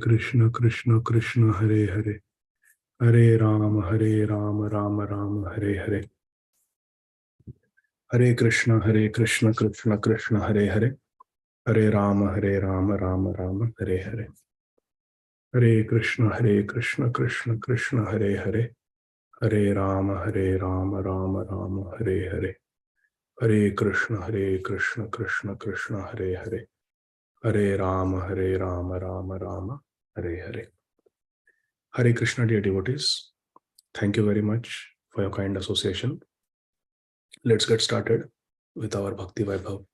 Krishna Krishna Krishna Hare Hare, Hare Ram Ram Ram Hare Hare, Hare Krishna Krishna Krishna Hare Hare, Hare Ram Ram Ram Hare Hare, Hare Krishna Krishna Krishna Hare Hare, Hare Ram Ram Ram Hare Hare, Hare Krishna Krishna Krishna Hare Hare, Hare Ram Ram Ram Hare Hare. Hare Krishna, dear devotees. Thank you very much for your kind association. Let's get started with our Bhakti Vaibhava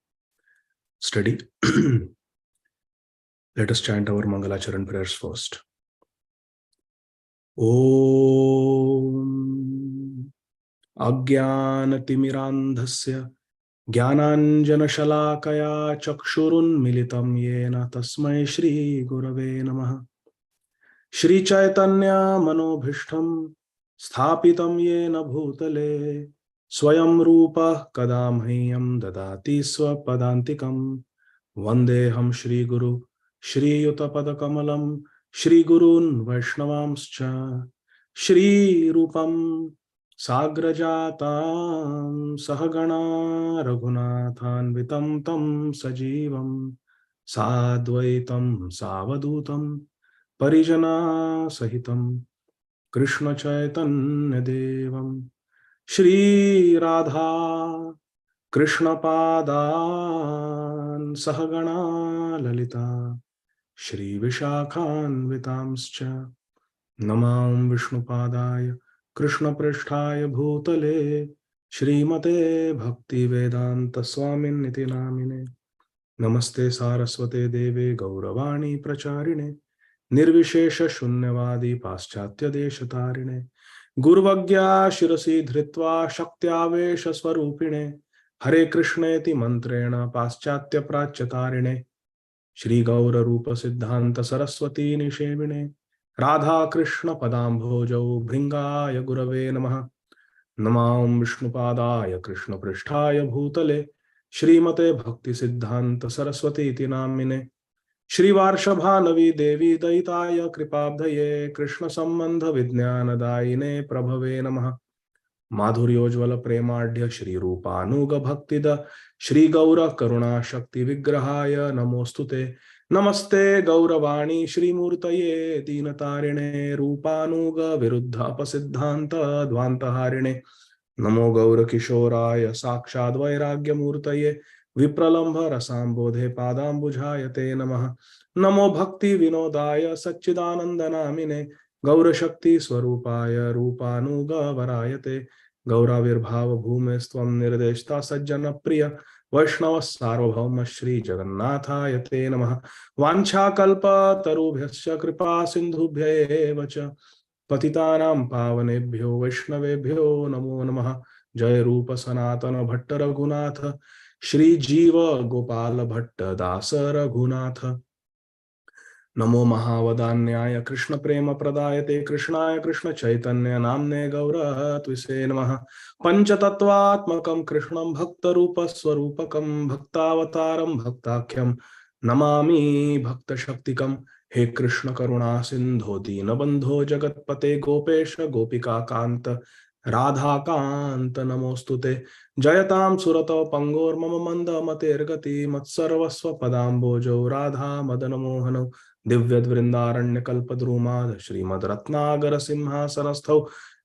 study. Let us chant our Mangalacharan prayers first. Om Ajnanatimmirandhasya Jnananjanashalakaya Chakshurunmilitam Yena Tasmai Shri Gurave Namaha. Shri Chaitanya Manobhishtam Sthapitam Yena Bhutale Swayam Rupa Kadamhyam Dadati Swapadantikam Vandeham Shri Guru Shri Yutapadakamalam Shri Gurun Vaishnavamscha Shri Rupam Sagrajatam Sahagana Raghunathanvitam Tam Sajivam Sadvaitam Savadutam Parijana Sahitam Krishna Chaitanya Devam Shri Radha Krishna Padan Sahagana Lalita Shri Vishakhan Vitamscha Namam Vishnu Padaya Krishna Pristhaya Bhutale Srimate Bhakti Vedanta Swamin Niti Namine Namaste Saraswate Deve Gauravani Pracharine Nirvishesha Shunyavadi Paschatya Deshatarine Gurvagya Shirasi Dhritva Shaktyavesh Swarupine Hare Krishneti Mantrena Paschatya Prachatarine Shri Gaura Rupa Siddhanta Saraswati Nishemine Radha Krishna Padambhojau Bhringaya Gurave Namaha Namam Vishnupadaya Krishna Pristhaya Bhutale Srimate Bhakti Siddhanta Saraswati iti Namine Shri Varshabhanavi Devi Daitaya Kripabdhaye Krishna Sambandha Vijnanadayine Prabhave Namaha Madhuryojvala Premadhya Shri Rupanuga Bhaktida Shri Gaura Karuna Shakti Vigrahaya Namostute Namaste Gauravani Shri Murtaye Dinatarine Rupanuga Viruddha Apasiddhanta Dvantaharine Namo Gaura Kishoraya Sakshad Vairagya Murtaye Vipralambha Rasambodhe Padambujhayate Namaha Namo Bhakti Vinodaya Satchidananda Namine Gaura Shakti Swarupaya Rupanuga Varayate Gauravirbhava Bhumestvam Nirdeshta Sajjana Priya Vaishnava Sarvabhauma Shri Jagannathayate Namaha Vancha Kalpa Tarubhyasya Kripa Sindhubhya Evacha पतितानां पावनेभ्यो वैष्णवेभ्यो नमो नमः. जय रूप सनातन भट्ट रघुनाथ श्री जीव गोपाल भट्ट दास रघुनाथ. नमो महावदान्याय कृष्ण प्रेम प्रदायते कृष्णाय कृष्ण चैतन्य नाम्ने गौरत्विषे नमः. पंचतत्वात्मकं कृष्णं भक्त रूप स्वरूपकं भक्तावतारं भक्ताख्यं नमामि भक्त शक्तिकं. हे कृष्ण करुणा सिंधो दीनबंधो जगतपते गोपेश गोपिका कांत राधा कांत नमोस्तुते. जयतां सुरतो पंगोर्मम मंद मतेर्गति मत्सर्वस्व पदाम्बोजो राधा मदन मोहनौ दिव्यद्वृंदारण्य कल्पद्रुमाद श्रीमद् रत्नागर सिंहासनस्थौ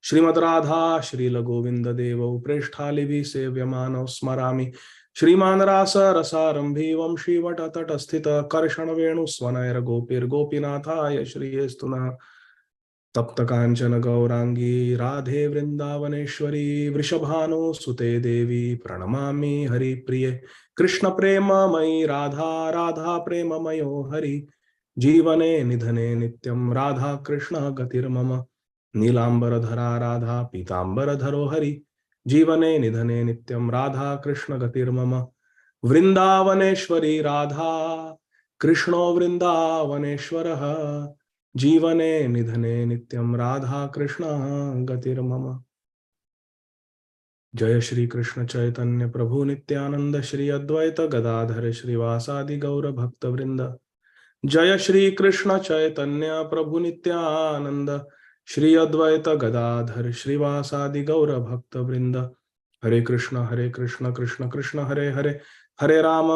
श्रीमद् राधा श्रील गोविंद देवौ प्रेष्ठालिभि सेव्यमानौ स्मरामि श्रीमान रास रसारंभी वंशी वट तट स्थित कर्षण वेणु स्वनयर गोपीर गोपीनाथाय श्रीयस्तु नः. तप्त कांचन गौरांगी राधे वृंदावनेश्वरी वृषभानु सुते देवी प्रणमामि हरिप्रिये. कृष्ण प्रेममयी राधा राधा प्रेममयो हरि जीवने निधने नित्यं राधा कृष्ण गतिर्मम. नीलांबरधरा राधा पीतांबरधरो हरि जीवने निधने नित्यं राधा कृष्ण गतिर्मम. वृंदावनेश्वरी राधा कृष्णो वृंदावनेश्वरः जीवने निधने नित्यं राधा कृष्ण गतिर्मम. जय श्री कृष्ण चैतन्य प्रभु नित्यानंद श्री अद्वैत गदाधर श्रीवासादि गौर भक्त वृंद. जय श्री कृष्ण चैतन्य प्रभु नित्यानंद, श्री अद्वैत गदाधर श्रीवासादि गौर भक्त वृंद। हरे कृष्ण कृष्ण कृष्ण हरे हरे, हरे राम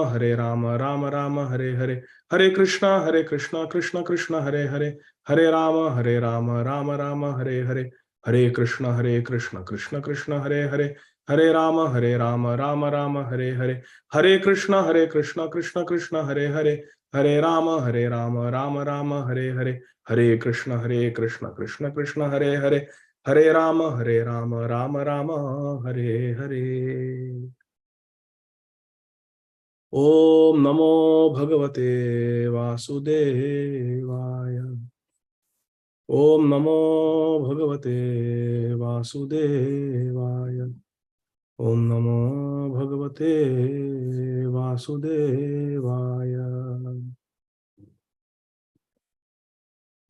राम राम हरे हरे, हरे कृष्ण कृष्ण कृष्ण हरे हरे, हरे राम राम राम हरे हरे, हरे कृष्ण कृष्ण कृष्ण हरे हरे, हरे राम राम राम हरे हरे, हरे कृष्ण कृष्ण कृष्ण हरे हरे, हरे राम राम राम हरे हरे, हरे कृष्ण कृष्ण कृष्ण हरे हरे, हरे राम राम राम हरे हरे। ओम नमो भगवते वासुदेवाय। ओम नमो भगवते वासुदेवाय। ओम नमो भगवते वासुदेवाय।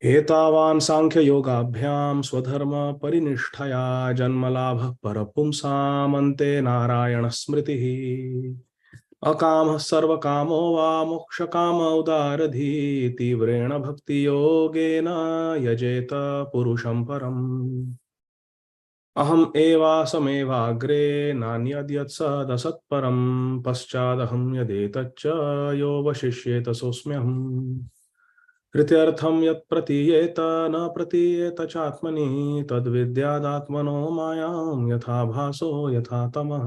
एतावान् सांख्य योगाभ्याम स्वधर्म परिनिष्ठया जन्मलाभः परपुंसामन्ते नारायण स्मृतिः। अकामः सर्वकामो वा मोक्षकाम उदारधी तीव्रेण भक्ति योगेन यजेत पुरुषं परम्। अहम् एवासमेवाग्रे नान्यद्यत्सदसत्परं पश्चादहं यदेतच्च यो वशिष्येत सोऽस्म्यहम्। कृत्यर्थं यत् प्रतीयेत न प्रतीयेत चात्मनि तद्विद्यादात्मनो मायां यथा भासो यथा तमः।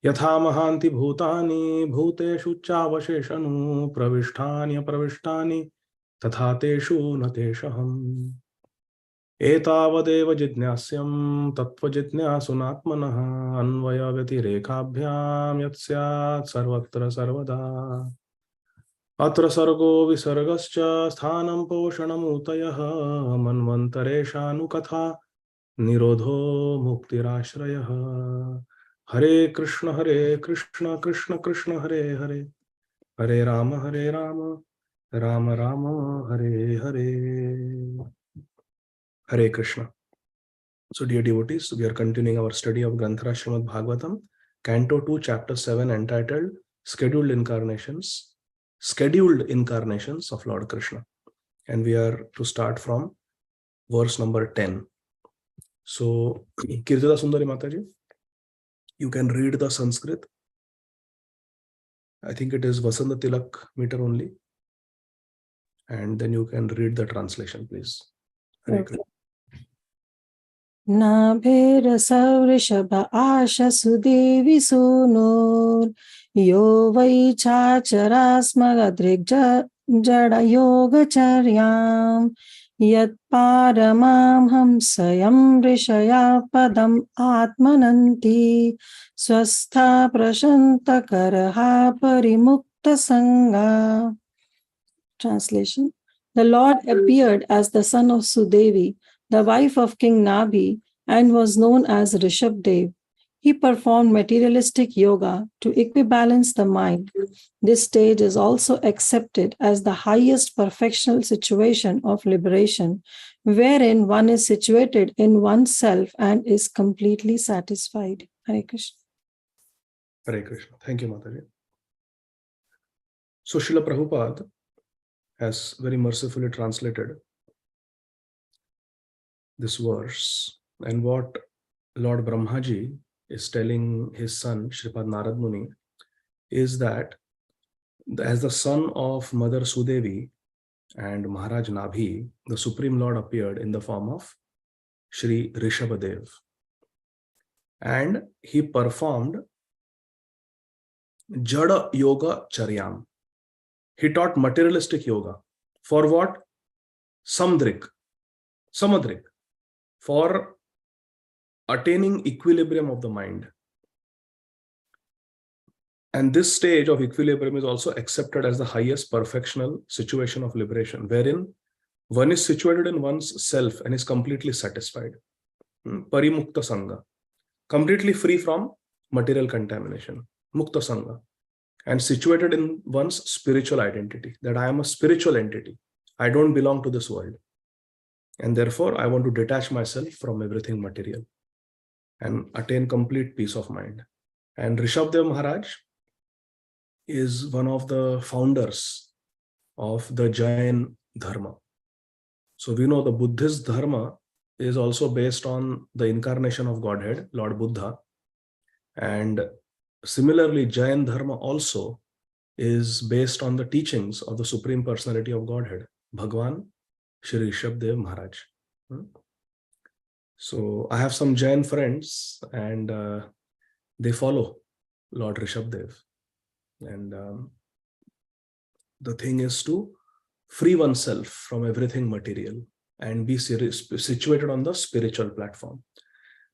यथा महान्ति भूतानि भूतेषु चावशेषनु प्रविष्टान्यप्रविष्टानि तथा तेषु न तेषहम्। एतावदेव जिज्ञास्यं तत्त्वजिज्ञासुनात्मनः अन्वयव्यतिरेकाभ्यां यत् स्यात् सर्वत्र सर्वदा। अत्र सर्गो विसर्गश्च स्थानं पोषणमूतयः मन्वन्तरेषानुकथा निरोधो मुक्तिराश्रयः। हरे कृष्ण कृष्ण कृष्ण हरे हरे, हरे Ram Ram Ram Hare Hare. Hare Krishna. So dear devotees, we are continuing our study of Granthara Srimad Bhagavatam, Canto 2, Chapter 7, entitled Scheduled Incarnations of Lord Krishna. And we are to start from verse number 10. So, Kirtida Sundari Mataji, you can read the Sanskrit. I think it is Vasanta Tilak meter only. And then you can read the translation, please. Hare Krishna. नाभेरसवृषभ आशसुदेवि सूनोर् यो वै चाचरास्मगदृग्जडयोगचर्यां यत्पारमां हंसयं ऋषया पदम् आत्मनन्ति स्वस्था प्रशन्तकरहा परिमुक्तसङ्गा. Translation. The Lord appeared as the son of Sudevi, the wife of King Nabhi, and was known as Rishabdev. He performed materialistic yoga to equibalance the mind. This stage is also accepted as the highest perfectional situation of liberation, wherein one is situated in oneself and is completely satisfied. Hare Krishna. Hare Krishna. Thank you, Mataji. So, Srila Prabhupada has very mercifully translated this verse, and what Lord Brahmaji is telling his son Shripad Narad Muni is that as the son of Mother Sudevi and Maharaj Nabhi, the Supreme Lord appeared in the form of Shri Rishabhadev, and he performed Jada Yoga Charyam. He taught materialistic yoga. For what? Samadrik, for attaining equilibrium of the mind. And this stage of equilibrium is also accepted as the highest perfectional situation of liberation, wherein one is situated in one's self and is completely satisfied. Parimukta Sangha, completely free from material contamination. Mukta Sangha, and situated in one's spiritual identity, that I am a spiritual entity. I don't belong to this world. And therefore, I want to detach myself from everything material and attain complete peace of mind. And Rishabdev Maharaj is one of the founders of the Jain Dharma. So we know the Buddhist Dharma is also based on the incarnation of Godhead, Lord Buddha. And similarly, Jain Dharma also is based on the teachings of the Supreme Personality of Godhead, Bhagwan Shri Rishabdev Maharaj. So I have some Jain friends, and they follow Lord Rishabdev. And the thing is to free oneself from everything material and be situated on the spiritual platform.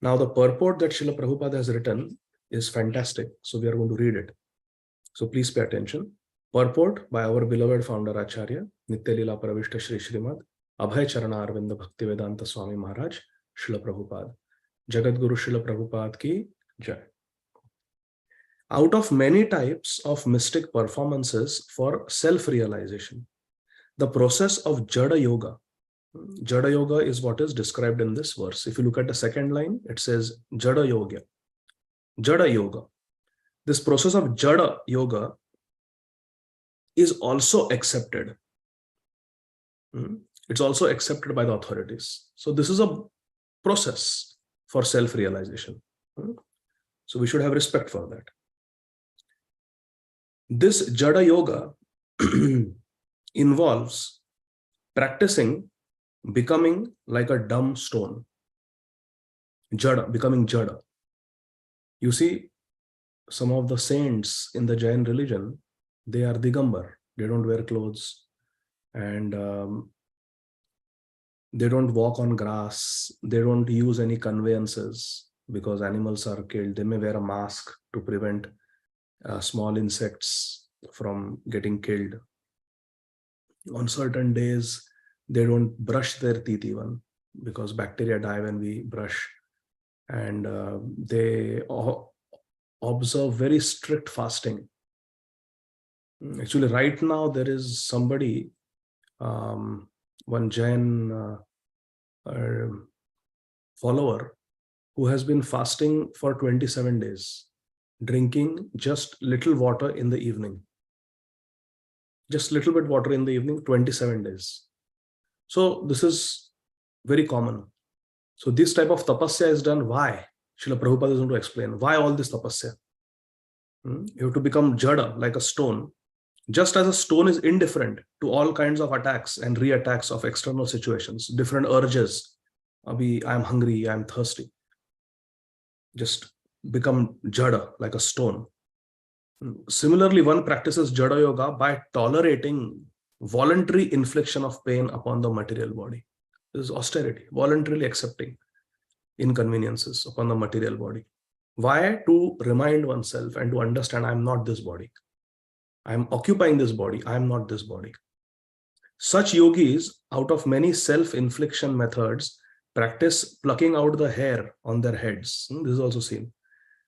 Now, the purport that Srila Prabhupada has written is fantastic. So we are going to read it. So please pay attention. Purport by our beloved founder Acharya, Nitya Lila Pravishta Shri Srīmad, Abhay Charana Arvinda Bhakti Vedanta Swami Maharaj, Srila Prabhupada. Jagat Guru Srila Prabhupada ki Jai. Out of many types of mystic performances for self-realization, the process of Jada Yoga. Jada Yoga is what is described in this verse. If you look at the second line, it says Jada Yoga. Jada Yoga. This process of Jada Yoga is also accepted. It's also accepted by the authorities. So this is a process for self-realization. So we should have respect for that. This Jada Yoga involves practicing becoming like a dumb stone. Jada, becoming Jada. You see, some of the saints in the Jain religion, they are Digambar. They don't wear clothes, and they don't walk on grass. They don't use any conveyances because animals are killed. They may wear a mask to prevent small insects from getting killed. On certain days, they don't brush their teeth even because bacteria die when we brush. And they observe very strict fasting. Actually, right now, there is somebody, one Jain follower, who has been fasting for 27 days, drinking just little water in the evening. Just little bit water in the evening, 27 days. So this is very common. So this type of tapasya is done. Why? Srila Prabhupada is going to explain why all this tapasya. You have to become Jada, like a stone. Just as a stone is indifferent to all kinds of attacks and re-attacks of external situations, different urges. Abhi, I'm hungry, I'm thirsty. Just become Jada, like a stone. Similarly, one practices Jada Yoga by tolerating voluntary infliction of pain upon the material body. This is austerity, voluntarily accepting inconveniences upon the material body. Why? To remind oneself and to understand, I'm not this body. I'm occupying this body. I'm not this body. Such yogis, out of many self-infliction methods, practice plucking out the hair on their heads. This is also seen.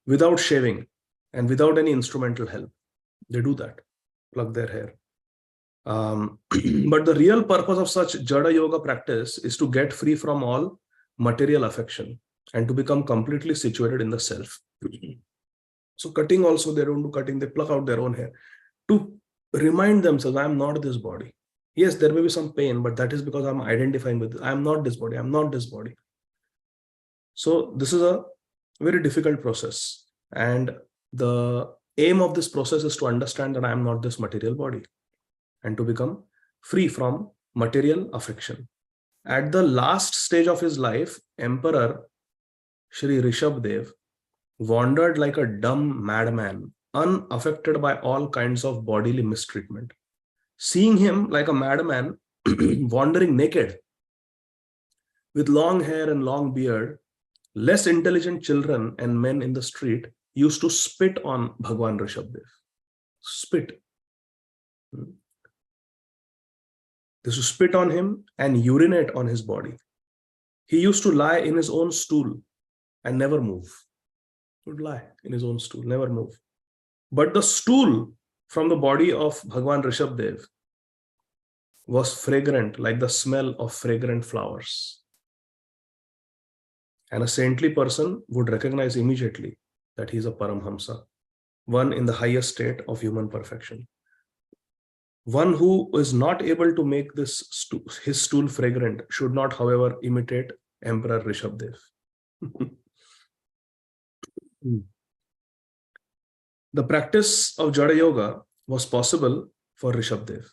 Without shaving and without any instrumental help. They do that, pluck their hair. But the real purpose of such Jada Yoga practice is to get free from all material affection and to become completely situated in the self. So cutting also, they don't do cutting, they pluck out their own hair to remind themselves, I'm not this body. Yes, there may be some pain, but that is because I'm identifying with, I'm not this body, I'm not this body. So this is a very difficult process. And the aim of this process is to understand that I am not this material body and to become free from material affection. At the last stage of his life, Emperor Shri Rishabdev wandered like a dumb madman, unaffected by all kinds of bodily mistreatment. Seeing him like a madman wandering naked with long hair and long beard, less intelligent children and men in the street used to spit on Bhagwan Rishabdev. Spit. They used to spit on him and urinate on his body. He used to lie in his own stool and never move. He would lie in his own stool, never move. But the stool from the body of Bhagwan Rishabdev was fragrant, like the smell of fragrant flowers. And a saintly person would recognize immediately that he is a Paramhamsa, one in the highest state of human perfection. One who is not able to make his stool fragrant should not, however, imitate Emperor Rishabdev. The practice of Jada Yoga was possible for Rishabdev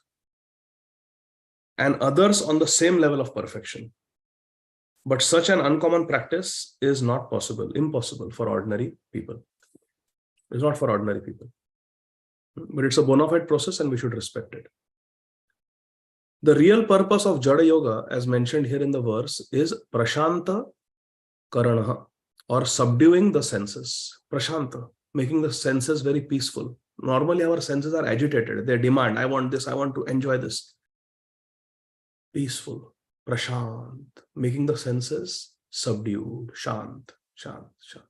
and others on the same level of perfection. But such an uncommon practice is not possible, impossible for ordinary people. It's not for ordinary people. But it's a bona fide process and we should respect it. The real purpose of Jada Yoga, as mentioned here in the verse, is Prashanta Karanaha, or subduing the senses. Prashanta, making the senses very peaceful. Normally our senses are agitated. They demand, I want this, I want to enjoy this. Peaceful, prashant, making the senses subdued, shant, shant, shant.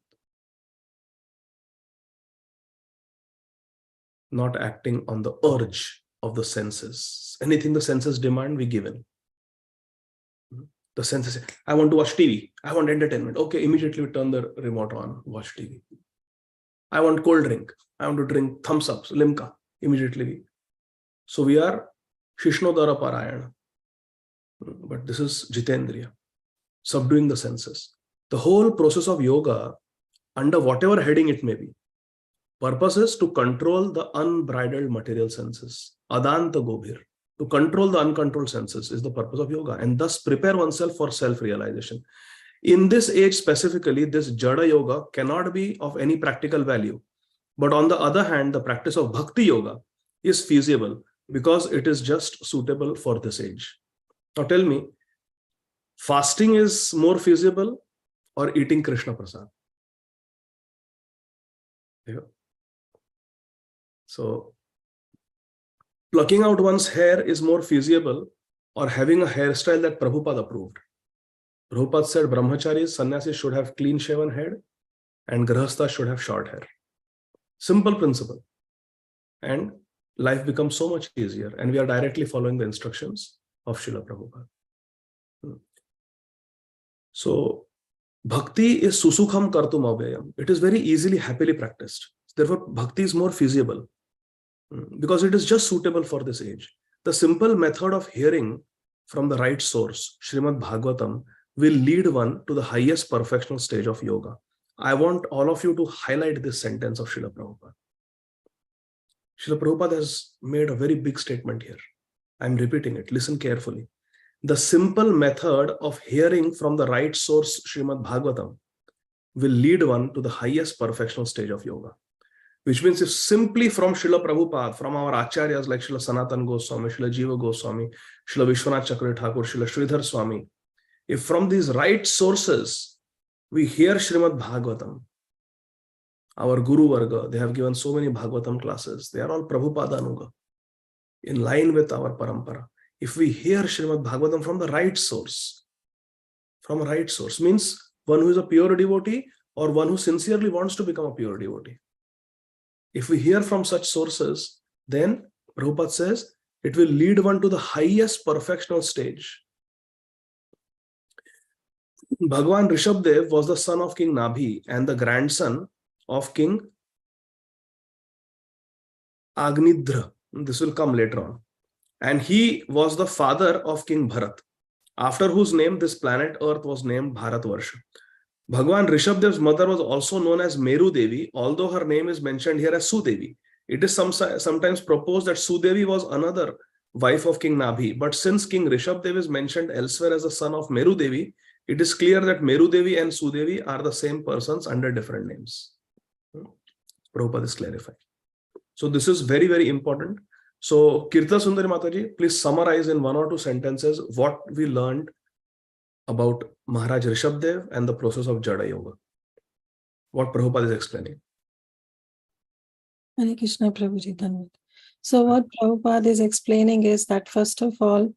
Not acting on the urge of the senses. Anything the senses demand, we give in. The senses say, I want to watch TV, I want entertainment. Okay, immediately we turn the remote on, watch TV. I want cold drink, I want to drink thumbs ups, limca, immediately. So we are Shishnodara Parayana. But this is Jitendriya, subduing the senses. The whole process of yoga, under whatever heading it may be, purpose is to control the unbridled material senses. Adanta Gobhir. To control the uncontrolled senses is the purpose of yoga, and thus prepare oneself for self-realization. In this age specifically, this Jada Yoga cannot be of any practical value. But on the other hand, the practice of Bhakti Yoga is feasible because it is just suitable for this age. Now tell me, fasting is more feasible or eating Krishna Prasad? Yeah. So, plucking out one's hair is more feasible or having a hairstyle that Prabhupada approved. Prabhupada said brahmacharis, sannyasis should have clean shaven head and grahasthas should have short hair. Simple principle. And life becomes so much easier and we are directly following the instructions of Srila Prabhupada. So, bhakti is susukham kartum avyayam. It is very easily, happily practiced. Therefore, bhakti is more feasible because it is just suitable for this age. The simple method of hearing from the right source, Srīmad Bhāgavatam, will lead one to the highest perfectional stage of yoga. I want all of you to highlight this sentence of Srila Prabhupada. Srila Prabhupada has made a very big statement here. I'm repeating it. Listen carefully. The simple method of hearing from the right source, Srīmad Bhāgavatam, will lead one to the highest perfectional stage of yoga. Which means if simply from Srila Prabhupada, from our acharyas like Srila Sanatan Goswami, Srila Jiva Goswami, Srila Vishwanath Chakravarti Thakur, Srila Sridhar Swami, if from these right sources we hear Srīmad Bhāgavatam, our Guru Varga, they have given so many Bhāgavatam classes, they are all Prabhupada Anuga, in line with our parampara. If we hear Srīmad Bhāgavatam from the right source, means one who is a pure devotee or one who sincerely wants to become a pure devotee. If we hear from such sources, then Prabhupada says it will lead one to the highest perfectional stage. Bhagavan Rishabdev was the son of King Nabhi and the grandson of King Agnidhra. This will come later on. And he was the father of King Bharat, after whose name this planet Earth was named Bharatvarsha. Bhagavan Rishabdev's mother was also known as Meru Devi, although her name is mentioned here as Sudevi. It is sometimes proposed that Sudevi was another wife of King Nabhi, but since King Rishabdev is mentioned elsewhere as the son of Meru Devi, it is clear that Meru Devi and Sudevi are the same persons under different names. Prabhupada is clarifying. So this is very, very important. So Kirta Sundari Mataji, please summarize in 1 or 2 sentences what we learned about Maharaj Rishabdev and the process of Jada Yoga. What Prabhupada is explaining. Hare Krishna Prabhuji Dhanavad. So what Prabhupada is explaining is that first of all,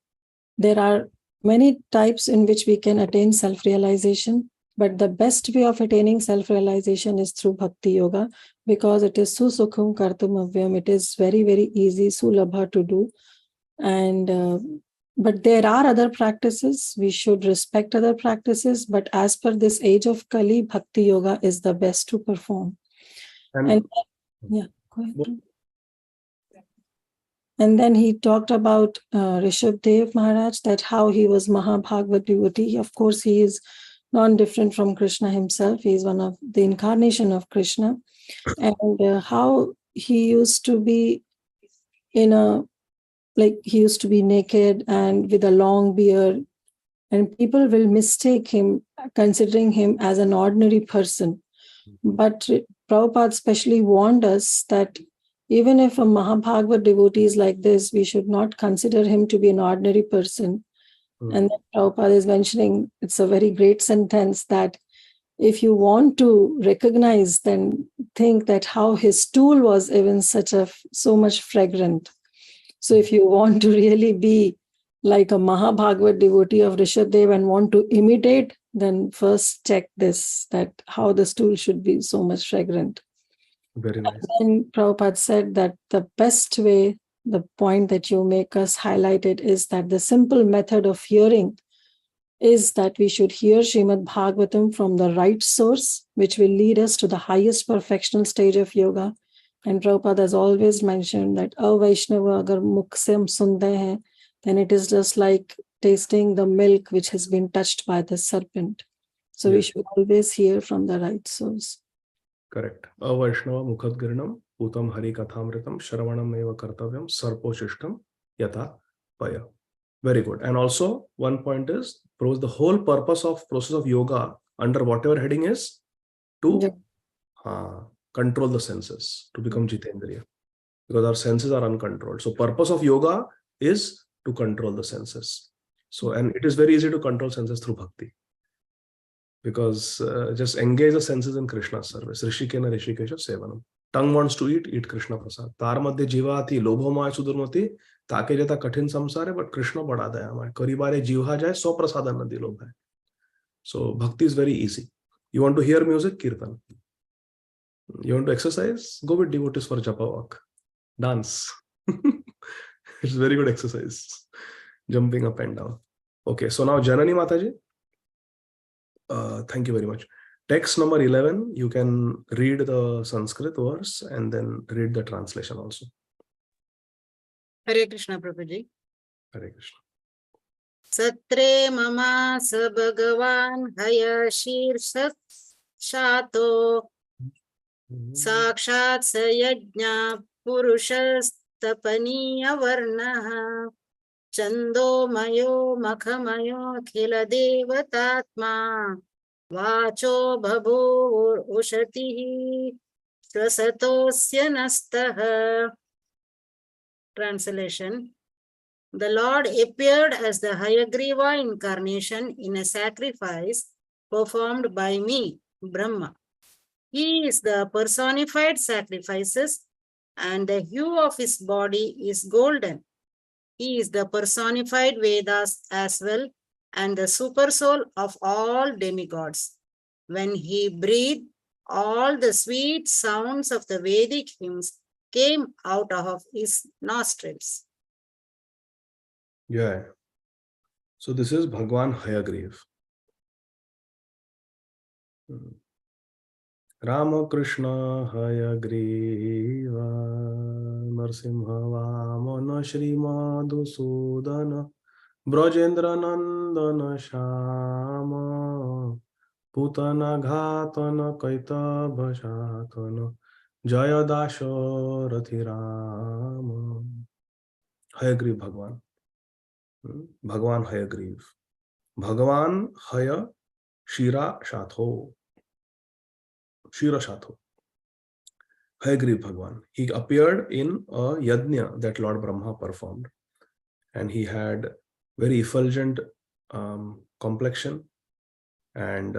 there are many types in which we can attain self-realization, but the best way of attaining self-realization is through Bhakti Yoga because it is susukham kartum avyam. It is very, very easy, sulabha to do. And but there are other practices. We should respect other practices, but as per this age of Kali, Bhakti Yoga is the best to perform. And yeah, go ahead. And then he talked about Rishabdev Maharaj, that how he was Mahabhagavad devotee. Of course, he is non-different from Krishna himself. He is one of the incarnation of Krishna. And how he used to be he used to be naked and with a long beard. And people will mistake him, considering him as an ordinary person. But Prabhupada especially warned us that even if a Mahabhagavad devotee is like this, we should not consider him to be an ordinary person. And then Prabhupada is mentioning, it's a very great sentence, that if you want to recognize, then think that how his stool was even so much fragrant. So if you want to really be like a Mahabhagavad devotee of Rishabdev and want to imitate, then first check this, that how the stool should be so much fragrant. Very nice. And Prabhupada said that the best way, the point that you make us highlighted, is that the simple method of hearing is that we should hear Srīmad Bhāgavatam from the right source, which will lead us to the highest perfectional stage of yoga. And Prabhupada has always mentioned that Vaishnava agar mukh se hum sunte hain, then it is just like tasting the milk which has been touched by the serpent. So we should always hear from the right source. Correct. Vaishnava mukhadgirnam utam hari kathamritam shravanam eva kartavyam sarposhishtam yata paya. Very good. And also one point is, the whole purpose of process of yoga under whatever heading is to control the senses, to become Jitendriya, because our senses are uncontrolled. So purpose of yoga is to control the senses. So, and it is very easy to control senses through bhakti, because just engage the senses in Krishna's service. Rishikena Rishikesha Sevanam. Tongue wants to eat Krishna prasad. Tar madhye jivati lobho maya sudurmati ताके जता कठिन संसार है, but Krishna बड़ा दया हमारे करीबारे जीवा जाए सौ प्रसादन नदी लोभ है. So bhakti is very easy. You want to hear music, kirtan. You want to exercise, go with devotees for japa walk, dance. It's very good exercise, jumping up and down. Okay, so now Janani Mataji, thank you very much. Text number 11, you can read the Sanskrit verse and then read the translation also. Hare Krishna, Prabhuji. Hare Krishna. Satre mama sa bhagavan haya shirsa shato sakshat sayajna purushastapaniya varnaha chando mayo makhamayo khila devatatma vacho bhabur ushatihi swasatosya nastaha. Translation. The Lord appeared as the Hayagriva incarnation in a sacrifice performed by me, Brahma. He is the personified sacrifices, and the hue of his body is golden. He is the personified Vedas as well, and the supersoul of all demigods. When he breathed, all the sweet sounds of the Vedic hymns came out of his nostrils. Yeah. So this is Bhagwan Hayagriv. Ramakrishna Hayagriva Narsimha Vamana Srīmad Sudana Brajendra Nandana Shama Putana Ghatana Kaita Bhashatana Jaya Dasha Rathirama. Hayagriv Bhagwan. Bhagwan Hayagriv. Bhagwan Haya Shira Shatho. Shira Shatho. Hayagriv Bhagwan. He appeared in a yajna that Lord Brahma performed. And he had very effulgent complexion. And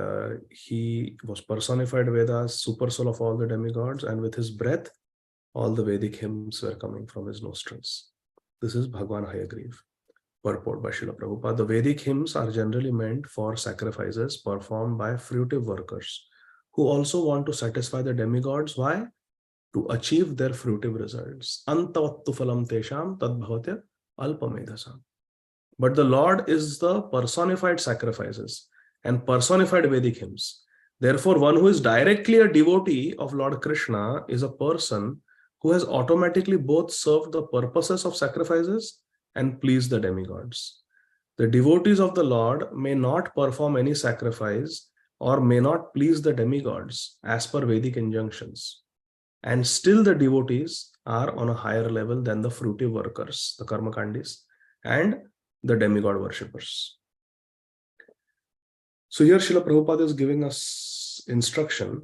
he was personified Vedas, super soul of all the demigods. And with his breath, all the Vedic hymns were coming from his nostrils. This is Bhagwan Hayagriv. Purport by Srila Prabhupada. The Vedic hymns are generally meant for sacrifices performed by fruitive workers who also want to satisfy the demigods. Why? To achieve their fruitive results. Antavattu phalam tesham tadbhavatya alpamedhasam. But the Lord is the personified sacrifices and personified Vedic hymns. Therefore, one who is directly a devotee of Lord Krishna is a person who has automatically both served the purposes of sacrifices and pleased the demigods. The devotees of the Lord may not perform any sacrifice or may not please the demigods as per Vedic injunctions. And still the devotees are on a higher level than the fruitive workers, the karmakandis, and the demigod worshippers. So here Srila Prabhupada is giving us instruction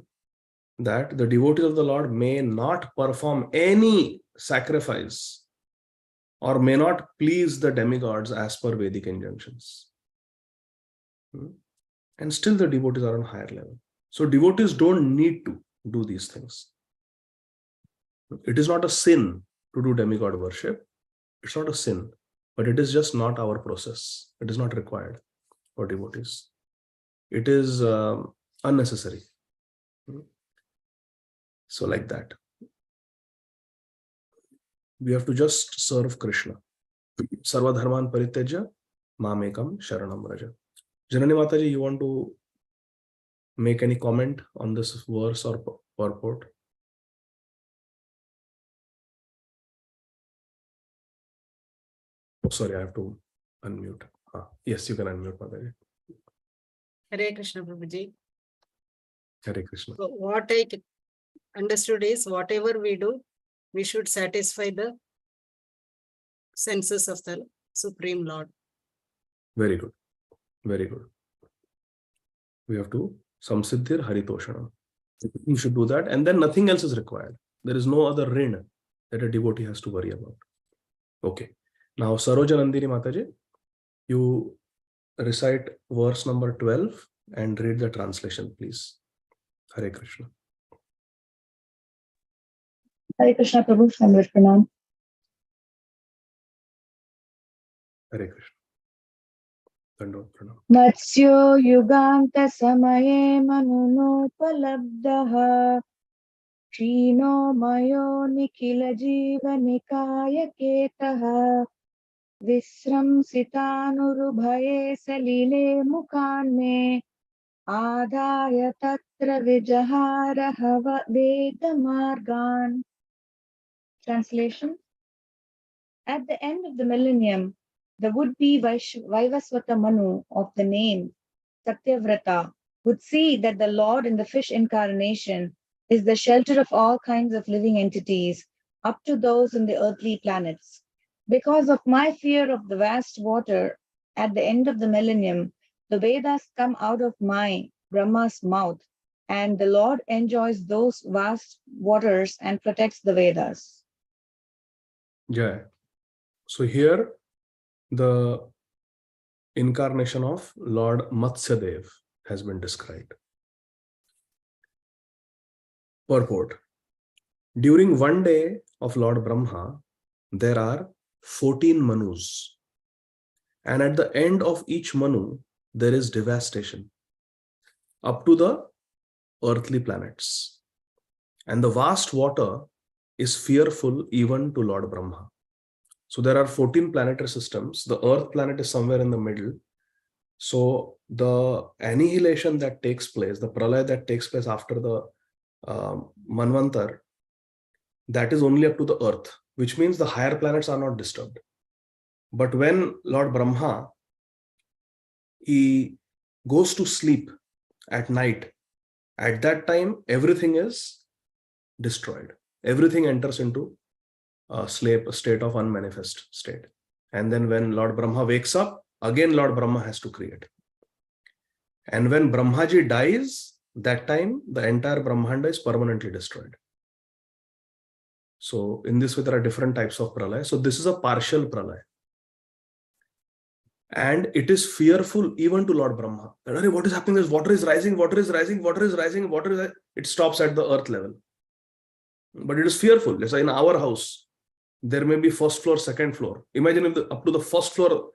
that the devotees of the Lord may not perform any sacrifice or may not please the demigods as per Vedic injunctions. And still the devotees are on a higher level. So devotees don't need to do these things. It is not a sin to do demigod worship. It's not a sin, but it is just not our process. It is not required for devotees. It is unnecessary. So like that. We have to just serve Krishna. Sarva dharman parityaja mamekam sharanam vraja. Janani Mataji, you want to make any comment on this verse or purport? Oh, sorry, I have to unmute. Yes, you can unmute, Mataji. Hare Krishna, Prabhuji. Hare Krishna. So what I understood is whatever we do, we should satisfy the senses of the Supreme Lord. Very good. Very good. We have to samsiddhir haritoshanam. You should do that, and then nothing else is required. There is no other rin that a devotee has to worry about. Okay. Now, Saroja Nandini Mataji, you recite verse number 12 and read the translation, please. Hare Krishna. Hare Krishna, Prabhu, Samrit Pranam. Hare Krishna. Dandavata Pranam. Matsyo Yuganta Samaye Manunopalabdaha Shrino Mayo Nikila Jiva Nikaya Ketaha Visram Sitanurubhaye Salile Mukane Adaya Tatra Vijahara Hava Veda Margan. Translation. At the end of the millennium, the would-be Vaivasvata Manu of the name Satyavrata would see that the Lord in the fish incarnation is the shelter of all kinds of living entities, up to those in the earthly planets. Because of my fear of the vast water, at the end of the millennium, the Vedas come out of my, Brahma's mouth, and the Lord enjoys those vast waters and protects the Vedas. Jai. So here, the incarnation of Lord Matsyadev has been described. Purport. During one day of Lord Brahma, there are 14 Manus. And at the end of each Manu, there is devastation up to the earthly planets. And the vast water is fearful even to Lord Brahma. So there are 14 planetary systems. The Earth planet is somewhere in the middle. So the annihilation that takes place, the pralaya that takes place after the Manvantar, that is only up to the Earth, which means the higher planets are not disturbed. But when Lord Brahma, he goes to sleep at night, at that time, everything is destroyed. Everything enters into a state of unmanifest state. And then when Lord Brahma wakes up, again Lord Brahma has to create. And when Brahmaji dies, that time the entire Brahmanda is permanently destroyed. So in this way, there are different types of pralaya. So this is a partial pralaya. And it is fearful even to Lord Brahma. What is happening? This water is rising, water is rising, water is rising, water is rising. It stops at the earth level. But it is fearful. Let's say in our house, there may be first floor, second floor. Imagine if up to the first floor,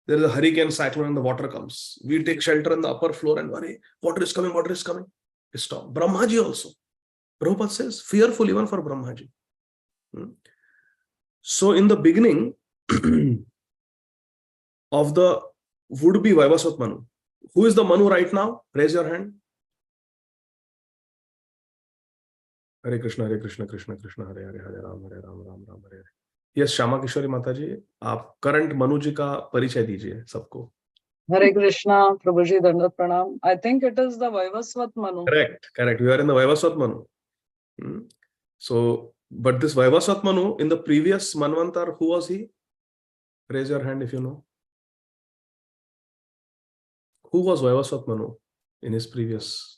there is a hurricane, cyclone, and the water comes. We take shelter in the upper floor and worry, water is coming, water is coming. It stops. Brahmaji also. Prabhupada says, fearful even for Brahmaji. So in the beginning of the would-be Vaivasvat Manu, who is the Manu right now? Raise your hand. Hare Krishna, Krishna Krishna, Hare Hare, Hare Ram, Ram Ram, Hare Hare. Yes, Shama Kishori Mata ji, आप current Manu जी का परिचय दीजिए सबको. Hare Krishna, Prabhuji, Dandat Pranam. I think it is the Vaivasvat Manu. Correct. We are in the Vaivasvat Manu. So, but this Vaivasvat Manu, in the previous Manvantar, who was he? Raise your hand if you know. Who was Vaivasvat Manu in his previous?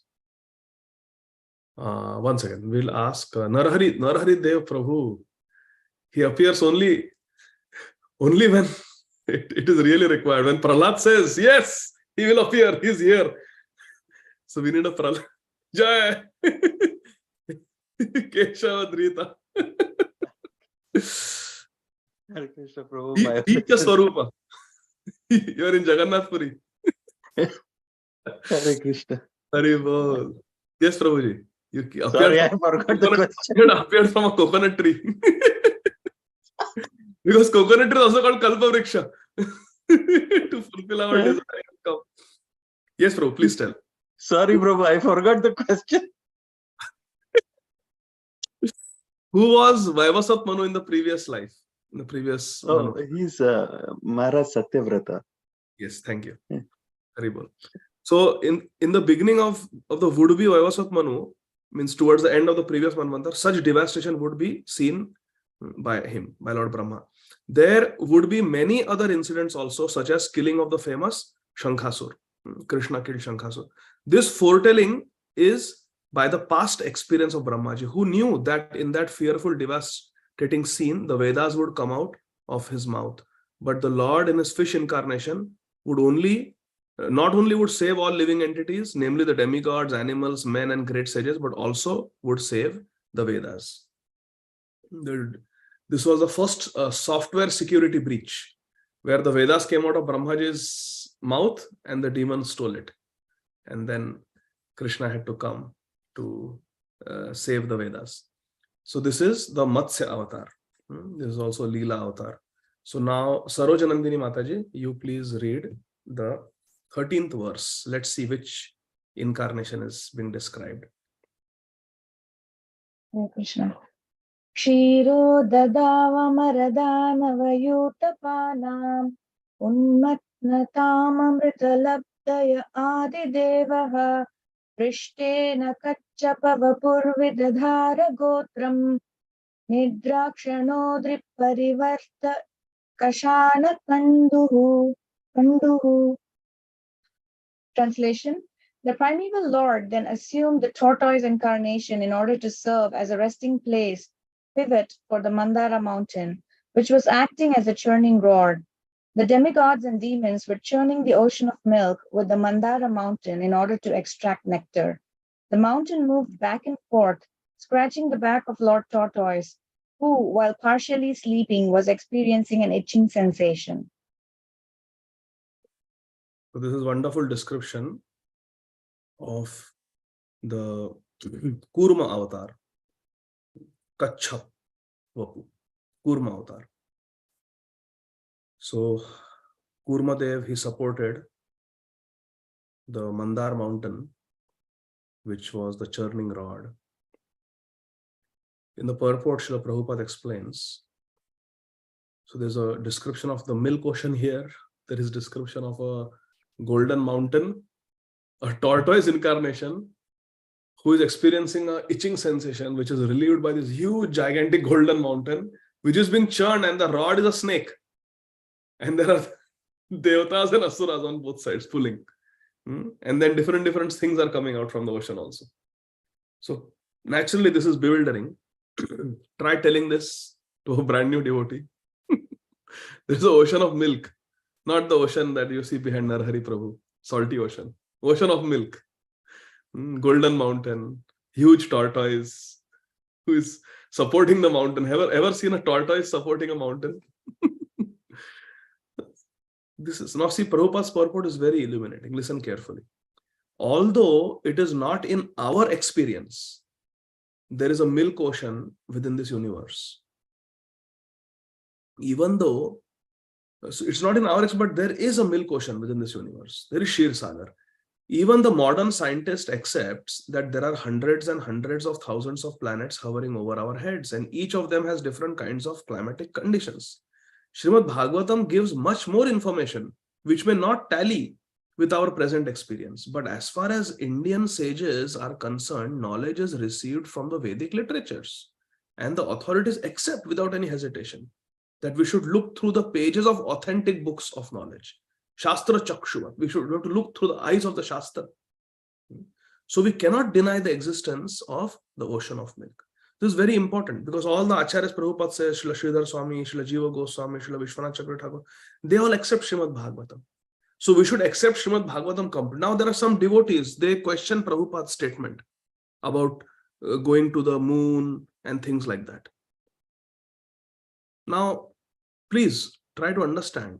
One second, we'll ask Narhari Dev Prabhu. He appears only when it is really required. When Prahlad says, yes, he will appear, he's here. So we need a Prahlad. Jai! Keshavadrita. Hare Krishna, Prabhu. Teach us Swarupa. You are in Jagannath Puri. Hare Krishna. Hari Bol. Yes, Prabhuji. You Sorry, I forgot the question. You appeared from a coconut tree. Because coconut tree is also called Kalpa Vriksha. To fulfill our desire. Yes, Prabhu, please tell. Sorry, Prabhu, I forgot the question. Who was Vaivasvat Manu in the previous life? In the previous Oh, Manu? he's Maharaj Satyavrata. Yes, thank you. Hari Bol. So in the beginning of the would-be Vaivasvat Manu, means towards the end of the previous Manvantar, such devastation would be seen by him, by Lord Brahma. There would be many other incidents also, such as killing of the famous Shankhasur. Krishna killed Shankhasur. This foretelling is by the past experience of Brahmaji, who knew that in that fearful, devastating scene, the Vedas would come out of his mouth. But the Lord in his fish incarnation would not only would save all living entities, namely the demigods, animals, men, and great sages, but also would save the Vedas. This was the first software security breach, where the Vedas came out of Brahmaji's mouth and the demons stole it. And then Krishna had to come to save the Vedas. So this is the Matsya avatar. This is also Leela avatar. So now, Sarojanandini Mataji, you please read the 13th verse. Let's see which incarnation is being described. Hare Krishna. Kshiro dadavamaradhanavayutapanam unmatnatamamritalabdaya adidevaha prishtena kachapavapurvidadhara gotram nidrakshano kashana kanduhu. Translation. The primeval Lord then assumed the tortoise incarnation in order to serve as a resting place, pivot for the Mandara mountain, which was acting as a churning rod. The demigods and demons were churning the ocean of milk with the Mandara mountain in order to extract nectar. The mountain moved back and forth, scratching the back of Lord Tortoise, who, while partially sleeping, was experiencing an itching sensation. So this is wonderful description of the Kurma avatar, Kachap Vapu, Kurma avatar. So Kurma Dev, he supported the Mandar mountain, which was the churning rod. In the purport, Srila Prabhupada explains. So there's a description of the milk ocean here. There is description of a golden mountain, a tortoise incarnation who is experiencing an itching sensation, which is relieved by this huge, gigantic golden mountain, which is being churned, and the rod is a snake. And there are devatas and asuras on both sides pulling. And then different things are coming out from the ocean also. So naturally, this is bewildering. Try telling this to a brand new devotee. There's an ocean of milk. Not the ocean that you see behind Narhari Prabhu, salty ocean. Ocean of milk, golden mountain, huge tortoise who is supporting the mountain. Ever seen a tortoise supporting a mountain? This is now, see, Prabhupada's purport is very illuminating. Listen carefully. Although it is not in our experience, there is a milk ocean within this universe. Even though so it's not in our experience, but there is a milk ocean within this universe. There is Shir Sagar. Even the modern scientist accepts that there are hundreds and hundreds of thousands of planets hovering over our heads, and each of them has different kinds of climatic conditions. Srimad Bhagavatam gives much more information, which may not tally with our present experience. But as far as Indian sages are concerned, knowledge is received from the Vedic literatures, and the authorities accept without any hesitation that we should look through the pages of authentic books of knowledge. Shastra Chakshuva. We should have to look through the eyes of the Shastra. So we cannot deny the existence of the ocean of milk. This is very important because all the Acharyas Prabhupada says, Srila Sridhar Swami, Srila Jiva Goswami, Srila Vishwanath Chakravarti Thakur, they all accept Srimad Bhagavatam. So we should accept Srimad Bhagavatam completely. Now there are some devotees, they question Prabhupada's statement about going to the moon and things like that. Now, please try to understand.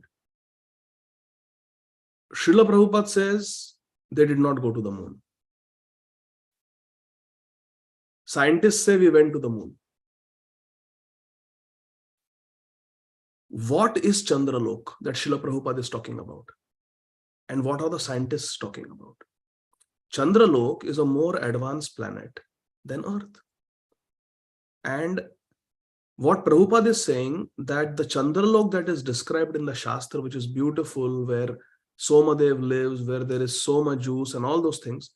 Srila Prabhupada says they did not go to the moon. Scientists say we went to the moon. What is Chandralok that Srila Prabhupada is talking about? And what are the scientists talking about? Chandralok is a more advanced planet than Earth. And what Prabhupada is saying, that the Chandralok that is described in the Shastra, which is beautiful, where Somadev lives, where there is Soma juice and all those things,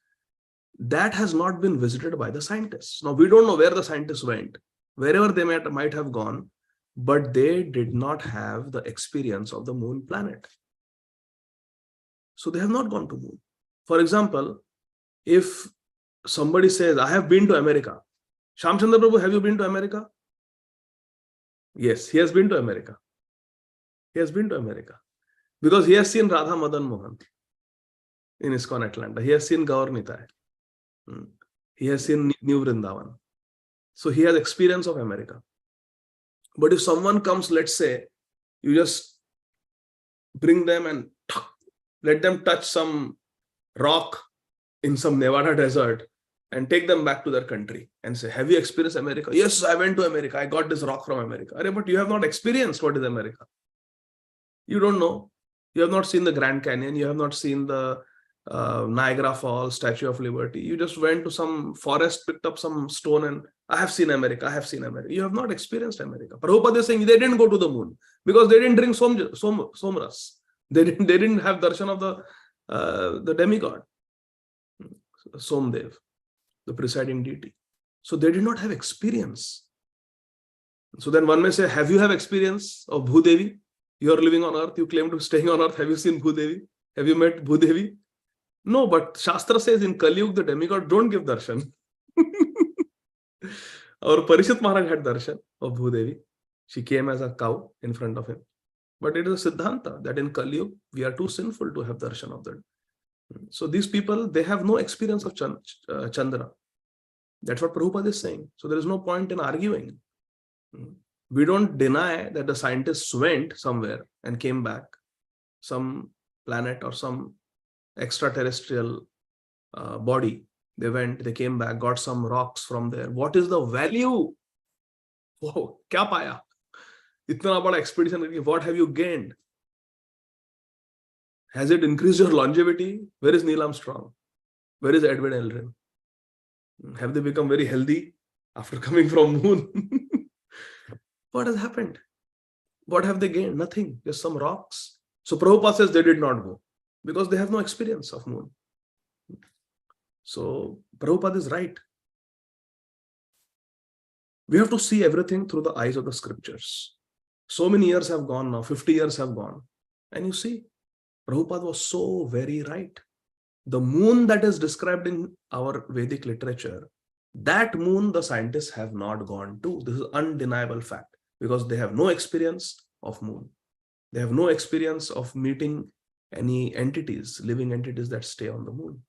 that has not been visited by the scientists. Now, we don't know where the scientists went, wherever they might have gone, but they did not have the experience of the moon planet. So they have not gone to moon. For example, if somebody says, I have been to America. Shamchandra Prabhu, have you been to America? Yes, he has been to America. He has been to America. Because he has seen Radha Madan Mohan in ISKCON Atlanta. He has seen Gaur Nitai. He has seen New Vrindavan. So he has experience of America. But if someone comes, let's say, you just bring them and let them touch some rock in some Nevada desert and take them back to their country and say, have you experienced America? Yes, I went to America. I got this rock from America. But you have not experienced what is America. You don't know. You have not seen the Grand Canyon. You have not seen the Niagara Falls, Statue of Liberty. You just went to some forest, picked up some stone and I have seen America. I have seen America. You have not experienced America. Prabhupada is saying they didn't go to the moon because they didn't drink somras. They didn't have darshan of the demigod, Somdev, the presiding deity. So they did not have experience. So then one may say, have you have experience of Bhudevi? You are living on earth. You claim to be staying on earth. Have you seen Bhudevi? Have you met Bhudevi? No, but Shastra says in Kali Yuga, the demigod don't give darshan. Our Parishit Maharaj had darshan of Bhudevi. She came as a cow in front of him. But it is a Siddhanta that in Kali Yuga, we are too sinful to have darshan of that. So these people, they have no experience of Chandra. That's what Prabhupada is saying. So there is no point in arguing. We don't deny that the scientists went somewhere and came back, some planet or some extraterrestrial body. They went, they came back, got some rocks from there. What is the value? Whoa, kya paya? Itna bada expedition, what have you gained? Has it increased your longevity? Where is Neil Armstrong? Where is Edwin Aldrin? Have they become very healthy after coming from moon? What has happened? What have they gained? Nothing, just some rocks. So Prabhupada says they did not go because they have no experience of moon. So Prabhupada is right. We have to see everything through the eyes of the scriptures. So many years have gone now, 50 years have gone. And you see, Prabhupada was so very right. The moon that is described in our Vedic literature, that moon the scientists have not gone to. This is undeniable fact because they have no experience of moon. They have no experience of meeting any entities, living entities that stay on the moon.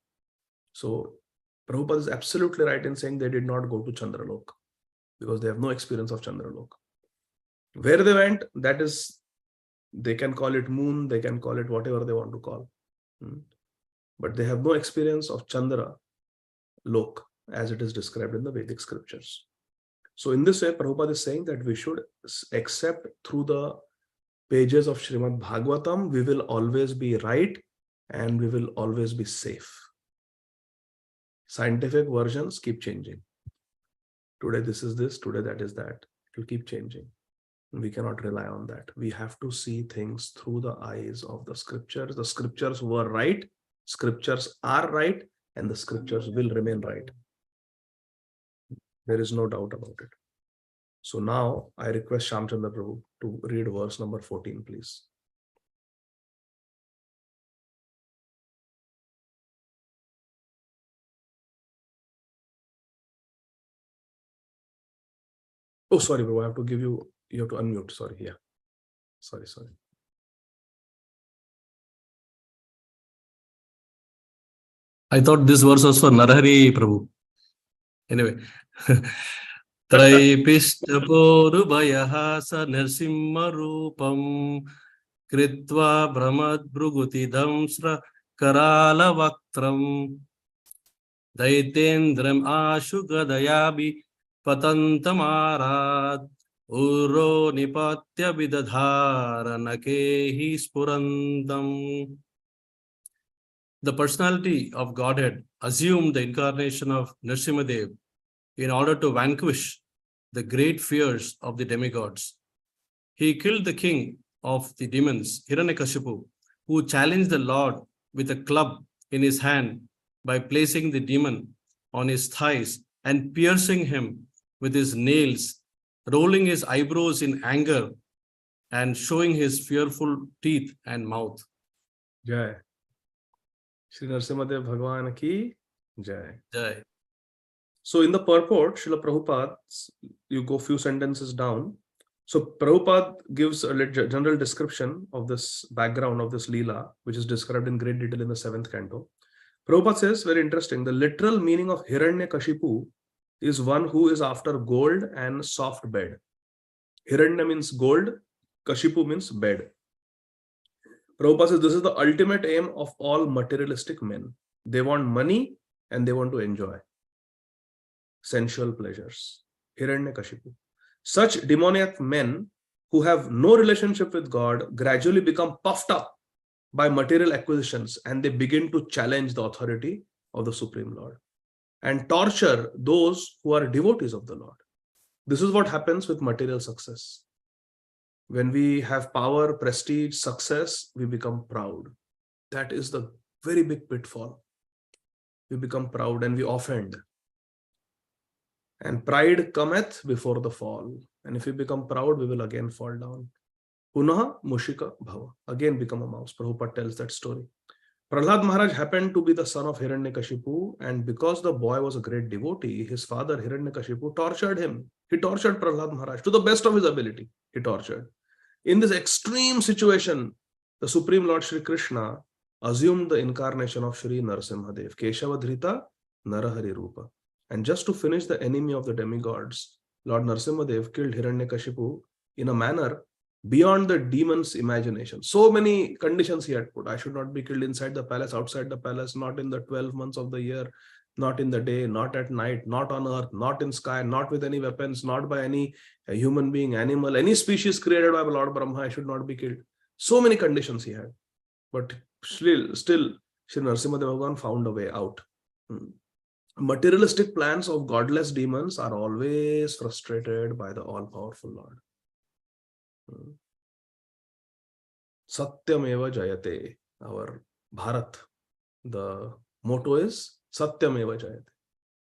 So Prabhupada is absolutely right in saying they did not go to Chandralok because they have no experience of Chandralok. Where they went, that is, they can call it moon, they can call it whatever they want to call. But they have no experience of Chandra Lok as it is described in the Vedic scriptures. So in this way, Prabhupada is saying that we should accept through the pages of Srimad Bhagavatam, we will always be right and we will always be safe. Scientific versions keep changing. Today this is this, today that is that. It will keep changing. We cannot rely on that. We have to see things through the eyes of the scriptures. The scriptures were right, scriptures are right, and the scriptures will remain right. There is no doubt about it. So now I request Shamchandra Prabhu to read verse number 14, please. Oh, sorry, Prabhu, I have to give you, you have to unmute. Sorry, yeah. Sorry. I thought this verse was for Narahari Prabhu. Anyway. Traipishtapodubhayaha sa nirsimha rupam kritva brahmad brugutidhamsra karala vaktram daitendram ashu gadayabi patantamarad uro nipatya vidadhara nakehi spurantam. The personality of Godhead assumed the incarnation of Nrsimhadev in order to vanquish the great fears of the demigods. He killed the king of the demons, Hiranyakashipu, who challenged the Lord with a club in his hand by placing the demon on his thighs and piercing him with his nails, rolling his eyebrows in anger and showing his fearful teeth and mouth. Jai. Shri Nrsimhadev Bhagwan ki Jai. Jai. So in the purport, Srila Prabhupada, you go few sentences down. So Prabhupada gives a general description of this background of this Leela, which is described in great detail in the 7th canto. Prabhupada says, very interesting, the literal meaning of Hiranyakashipu is one who is after gold and soft bed. Hiranya means gold, Kashipu means bed. Prabhupada says this is the ultimate aim of all materialistic men. They want money and they want to enjoy sensual pleasures. Hiranyakashipu. Such demoniac men who have no relationship with God gradually become puffed up by material acquisitions and they begin to challenge the authority of the Supreme Lord and torture those who are devotees of the Lord. This is what happens with material success. When we have power, prestige, success, we become proud. That is the very big pitfall. We become proud and we offend. And pride cometh before the fall. And if we become proud, we will again fall down. Punaha mushika bhava. Again become a mouse. Prabhupada tells that story. Prahlad Maharaj happened to be the son of Hiranyakashipu, and because the boy was a great devotee, his father Hiranyakashipu tortured him. He tortured Prahlad Maharaj to the best of his ability. He tortured. In this extreme situation, the Supreme Lord Shri Krishna assumed the incarnation of Shri Nrsimhadev, Keshavadhrita Narahari Rupa. And just to finish the enemy of the demigods, Lord Nrsimhadev killed Hiranyakashipu in a manner beyond the demon's imagination. So many conditions he had put. I should not be killed inside the palace, outside the palace, not in the 12 months of the year, not in the day, not at night, not on earth, not in sky, not with any weapons, not by any human being, animal, any species created by Lord Brahma, I should not be killed. So many conditions he had. But still Shri Nrsimhadev Bhagavan found a way out. Materialistic plans of godless demons are always frustrated by the all-powerful Lord. Satyameva Jayate. Our Bharat, the motto is Satyameva Jayate.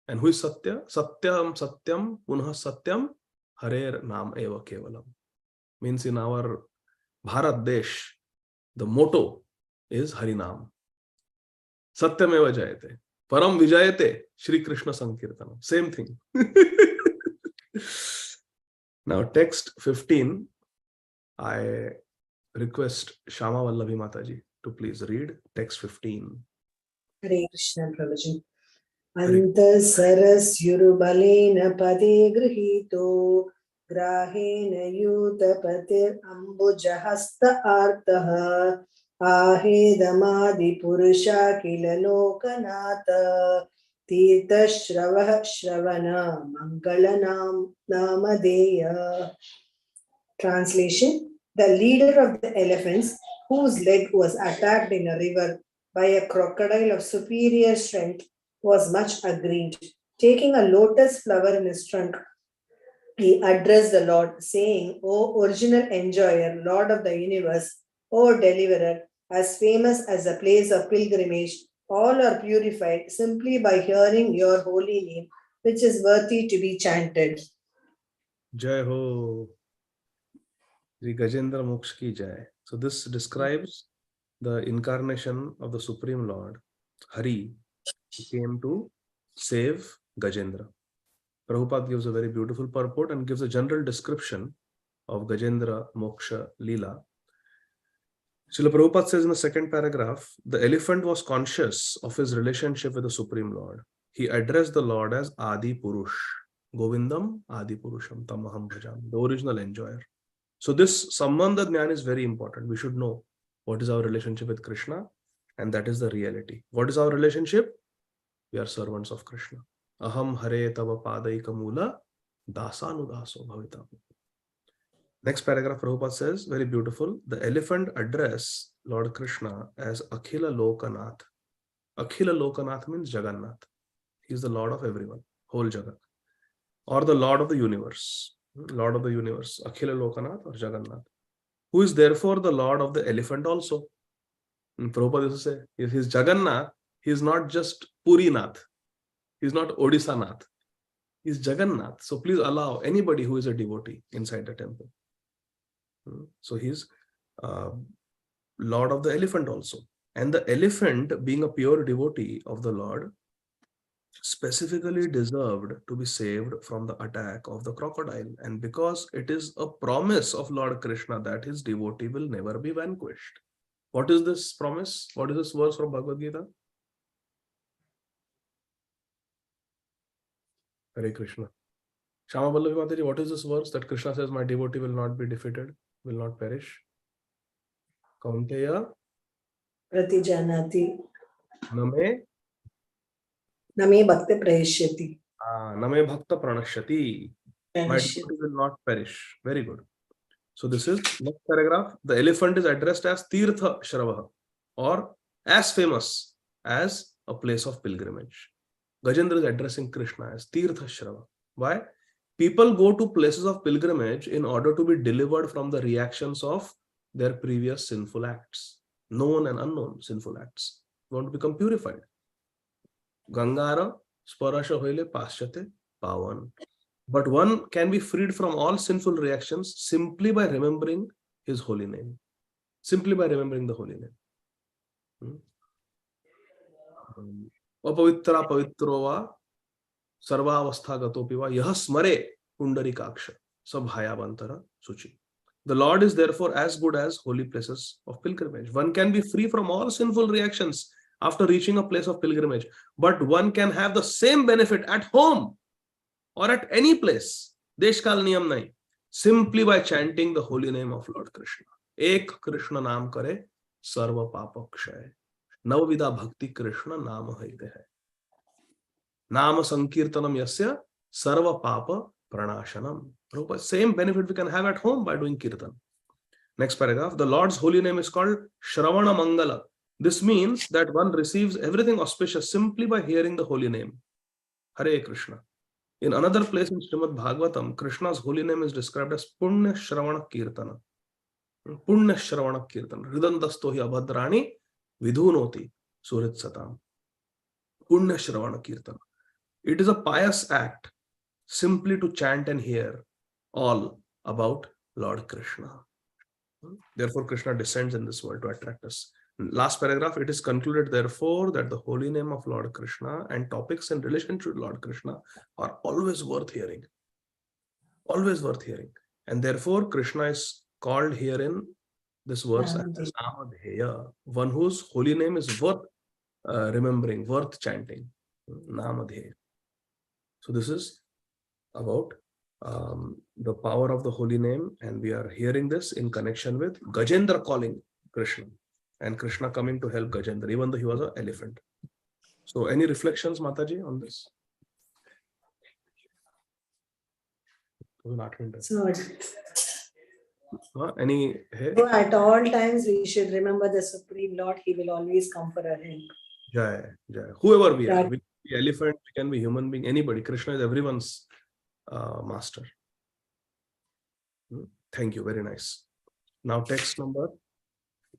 And who is Satya? Satyam Satyam Punha Satyam Harer Nam Eva Kevalam. Means in our Bharat Desh, the motto is Harinam. Satyameva Jayate. Param Vijayate, Shri Krishna Sankirtanam. Same thing. Now, text 15, I request Shama Vallavi Mataji to please read text 15. Hare Krishna Prabhuji. Anta saras yurubalena pade grihito grahena yuta patir ambujahasta artaha ahedamadi purusha kilalokanata tirtha shravah shravana mangalanam namadeya. Translation: the leader of the elephants, whose leg was attacked in a river by a crocodile of superior strength, was much aggrieved. Taking a lotus flower in his trunk, he addressed the Lord, saying, O original enjoyer, Lord of the universe, O deliverer, as famous as a place of pilgrimage, all are purified simply by hearing your holy name, which is worthy to be chanted. Jai Ho. Sri Gajendra Moksha ki Jai. So this describes the incarnation of the Supreme Lord, Hari, who came to save Gajendra. Prabhupada gives a very beautiful purport and gives a general description of Gajendra Moksha Leela. Srila Prabhupada says in the second paragraph, the elephant was conscious of his relationship with the Supreme Lord. He addressed the Lord as Adi Purush, Govindam Adi Purusham Tamaham Bhajam, the original enjoyer. So this Sambandha Jnana is very important. We should know what is our relationship with Krishna, and that is the reality. What is our relationship? We are servants of Krishna. Aham Hare Tava Padaika Mula Dasanudaso Bhavita. Next paragraph, Prabhupada says, very beautiful. The elephant address Lord Krishna as Akhila Lokanath. Akhila Lokanath means Jagannath. He is the Lord of everyone, whole Jagat. Or the Lord of the universe. Lord of the universe, Akhila Lokanath or Jagannath. Who is therefore the Lord of the elephant also. And Prabhupada used to say, if he is Jagannath, he is not just Purinath. He is not Odisanath. He is Jagannath. So please allow anybody who is a devotee inside the temple. So he is Lord of the elephant also. And the elephant, being a pure devotee of the Lord, specifically deserved to be saved from the attack of the crocodile. And because it is a promise of Lord Krishna that his devotee will never be vanquished. What is this promise? What is this verse from Bhagavad Gita? Hare Krishna. Shama Vallavi Mataji, what is this verse that Krishna says, my devotee will not be defeated, will not perish? Kaunteya Pratijanati Name Name Bhakti Prayashyati. Name Bhakta Pranashyati. My devotee will not perish. Very good. So this is next paragraph. The elephant is addressed as Tirtha Shravaha, or as famous as a place of pilgrimage. Gajendra is addressing Krishna as Tirtha Shrava. Why? People go to places of pilgrimage in order to be delivered from the reactions of their previous sinful acts, known and unknown sinful acts. They want to become purified. Gangara Sparasha Hoile Paschate Pavan. But one can be freed from all sinful reactions simply by remembering his holy name. Simply by remembering the holy name. Apavitra Pavitrova Sarvavastha Gatopiva Yaha Smare Pundarikaksha Sabhayavantara Suchi. The Lord is therefore as good as holy places of pilgrimage. One can be free from all sinful reactions after reaching a place of pilgrimage, but one can have the same benefit at home or at any place, Deshkal Niyam Nahi, simply by chanting the holy name of Lord Krishna. Ek Krishna Naam Kare Sarva Papa Kshay. Navavida Bhakti Krishna Nama Haite Hai. Nama Sankirtanam Yasya Sarva Papa Pranashanam. Same benefit we can have at home by doing Kirtan. Next paragraph. The Lord's holy name is called Shravana Mangala. This means that one receives everything auspicious simply by hearing the holy name. Hare Krishna. In another place in Srīmad Bhāgavatam, Krishna's holy name is described as Punya Shravana Kirtana. Punya Shravana Kirtana. Hridandastohi abhadrani vidhunoti surit satam. Punya Shravana Kirtana. It is a pious act simply to chant and hear all about Lord Krishna. Therefore, Krishna descends in this world to attract us. Last paragraph, it is concluded, therefore, that the holy name of Lord Krishna and topics in relation to Lord Krishna are always worth hearing. Always worth hearing. And therefore, Krishna is called here in this verse as Namadheya, one whose holy name is worth remembering, worth chanting. Namadheya. So this is about the power of the holy name, and we are hearing this in connection with Gajendra calling Krishna. And Krishna coming to help Gajendra, even though he was an elephant. So, any reflections, Mataji, on this? So, any? So at all times we should remember the Supreme Lord. He will always come for our help. Jai, Jai. Whoever we are, we can be elephant, we can be human being, anybody. Krishna is everyone's master. Thank you. Very nice. Now text number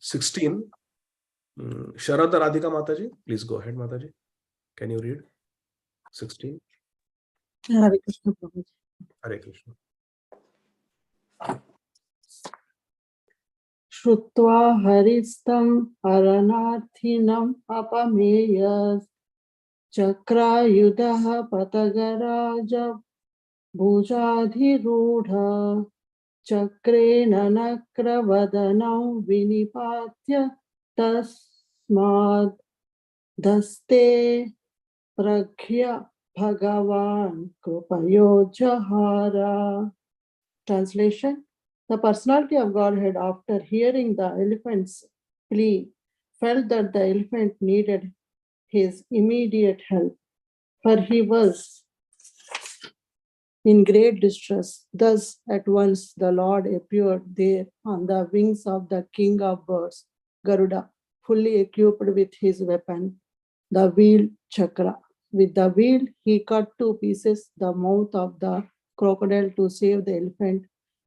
16. Sharad Radhika Mataji, please go ahead, Mataji. Can you read 16? Hare Krishna Prabhuji. Hare Krishna. Shrutva haristam aranarthinam apameyas chakrayudaha patagaraja bhujadhirudha chakrena nakravadanam vinipatya tasmad daste prakhya bhagavan krupayojahara. Translation: the personality of Godhead, after hearing the elephant's plea, felt that the elephant needed his immediate help, for he was in great distress. Thus, at once, the Lord appeared there on the wings of the king of birds, Garuda, fully equipped with his weapon, the wheel chakra. With the wheel, he cut to pieces the mouth of the crocodile to save the elephant,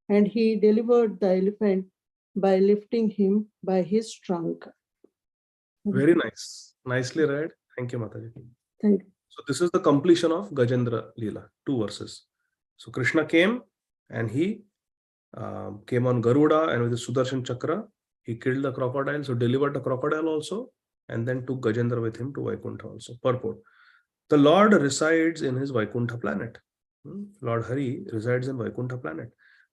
and he delivered the elephant by lifting him by his trunk. Very nice. Nicely read. Thank you, Mataji. Thank you. So this is the completion of Gajendra Leela, 2 verses. So Krishna came and he came on Garuda, and with his Sudarshan Chakra, he killed the crocodile, so delivered the crocodile also, and then took Gajendra with him to Vaikuntha also. Purport: the Lord resides in his Vaikuntha planet. Lord Hari resides in Vaikuntha planet.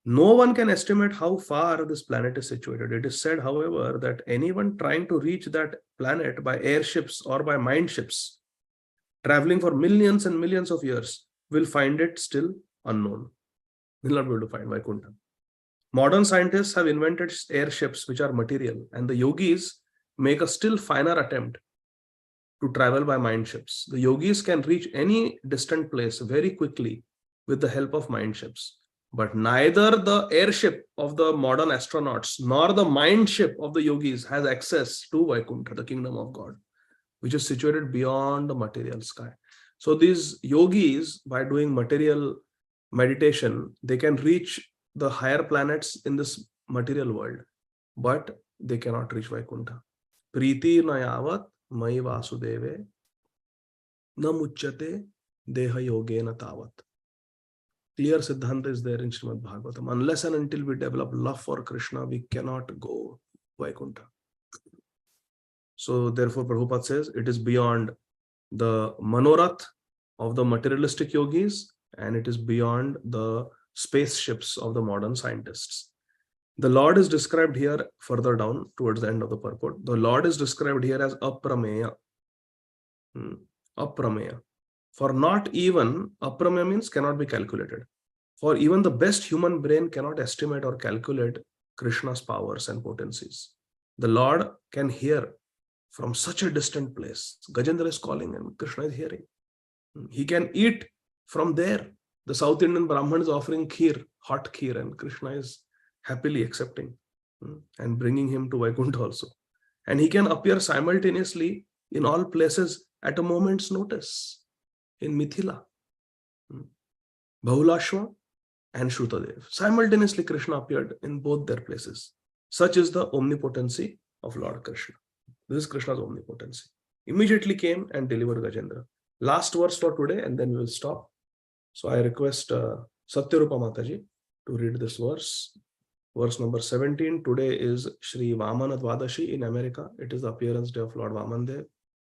No one can estimate how far this planet is situated. It is said, however, that anyone trying to reach that planet by airships or by mind ships, traveling for millions and millions of years, will find it still unknown. Will not be able to find Vaikuntha. Modern scientists have invented airships which are material, and the yogis make a still finer attempt to travel by mind ships. The yogis can reach any distant place very quickly with the help of mind ships. But neither the airship of the modern astronauts nor the mind ship of the yogis has access to Vaikuntha, the kingdom of God, which is situated beyond the material sky. So these yogis, by doing material meditation, they can reach the higher planets in this material world, but they cannot reach Vaikuntha. Priti nayavat mai vasudeve na muchyate deha yogena tavat. Clear Siddhanta is there in Srīmad Bhāgavatam. Unless and until we develop love for Krishna, we cannot go Vaikuntha. So therefore, Prabhupada says it is beyond the Manorath of the materialistic yogis, and it is beyond the spaceships of the modern scientists. The Lord is described here further down towards the end of the purport. The Lord is described here as Aprameya. Aprameya. For not even, aprameya means cannot be calculated. For even the best human brain cannot estimate or calculate Krishna's powers and potencies. The Lord can hear from such a distant place. Gajendra is calling and Krishna is hearing. He can eat from there. The South Indian Brahman is offering kheer, hot kheer, and Krishna is happily accepting and bringing him to Vaikuntha also. And he can appear simultaneously in all places at a moment's notice. In Mithila, Bahulashva and Shrutadev. Simultaneously, Krishna appeared in both their places. Such is the omnipotency of Lord Krishna. This is Krishna's omnipotency. Immediately came and delivered Gajendra. Last verse for today, and then we will stop. So I request Satyarupa Mataji to read this verse. Verse number 17. Today is Shri Vamana Dvadashi in America. It is the appearance day of Lord Vamandev.